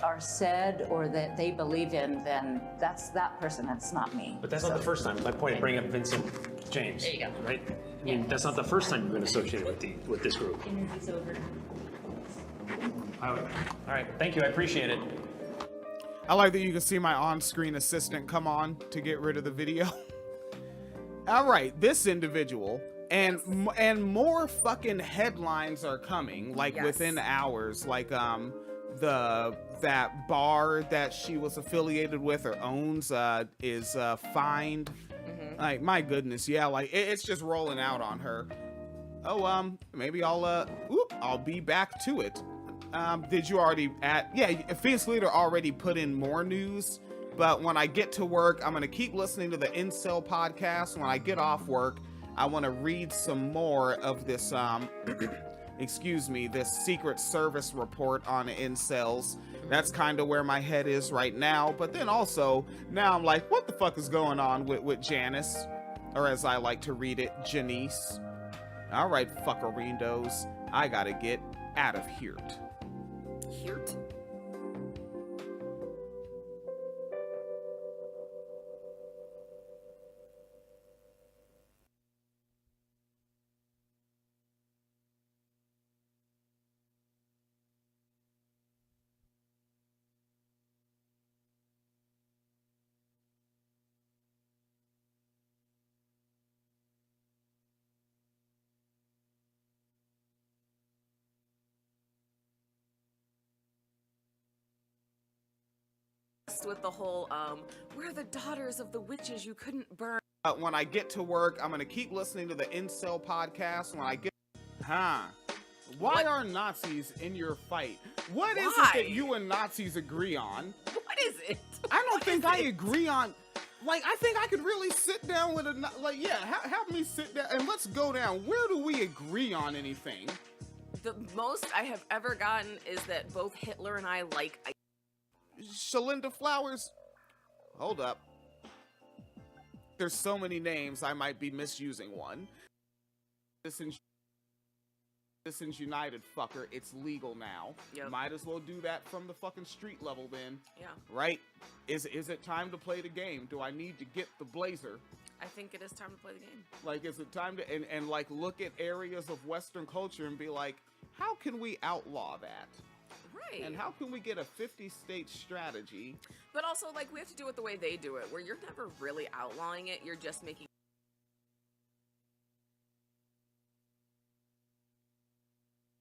are said or that they believe in, then that's that person, that's not me. But that's not the first time. My point, bring up Vincent James. There you go. Right? I mean, that's not the first time you've been associated with this group. Interview's over. All right, thank you. I appreciate it. I like that you can see my on-screen assistant come on to get rid of the video. All right, this individual, and more fucking headlines are coming, like within hours, like that bar that she was affiliated with or owns is fined. Like, my goodness, yeah, like it's just rolling out on her. Oh, maybe I'll be back to it. Did you already Phoenix Leader already put in more news, but when I get to work, I'm gonna keep listening to the Incel podcast. When I get off work, I want to read some more of this excuse me, this Secret Service report on incels. That's kind of where my head is right now. But then also, now I'm like, what the fuck is going on with Janice? Or as I like to read it, Janice. All right, fuckerindos, I gotta get out of here. Here? With the whole, we're the daughters of the witches you couldn't burn. When I get to work, I'm gonna keep listening to the Incel podcast. When I get, why are Nazis in your fight? What is it that you and Nazis agree on? What is it? I don't think I agree on. Like, I think I could really sit down with a, like, yeah, have me sit down and let's go down. Where do we agree on anything? The most I have ever gotten is that both Hitler and I like. Shalinda Flowers. Hold up. There's so many names, I might be misusing one. Citizens United, fucker. It's legal now. Yep. Might as well do that from the fucking street level then. Yeah. Right? Is it time to play the game? Do I need to get the blazer? I think it is time to play the game. Like, is it time to and like look at areas of Western culture and be like, how can we outlaw that? Right. And how can we get a 50-state strategy? But also, like, we have to do it the way they do it, where you're never really outlawing it. You're just making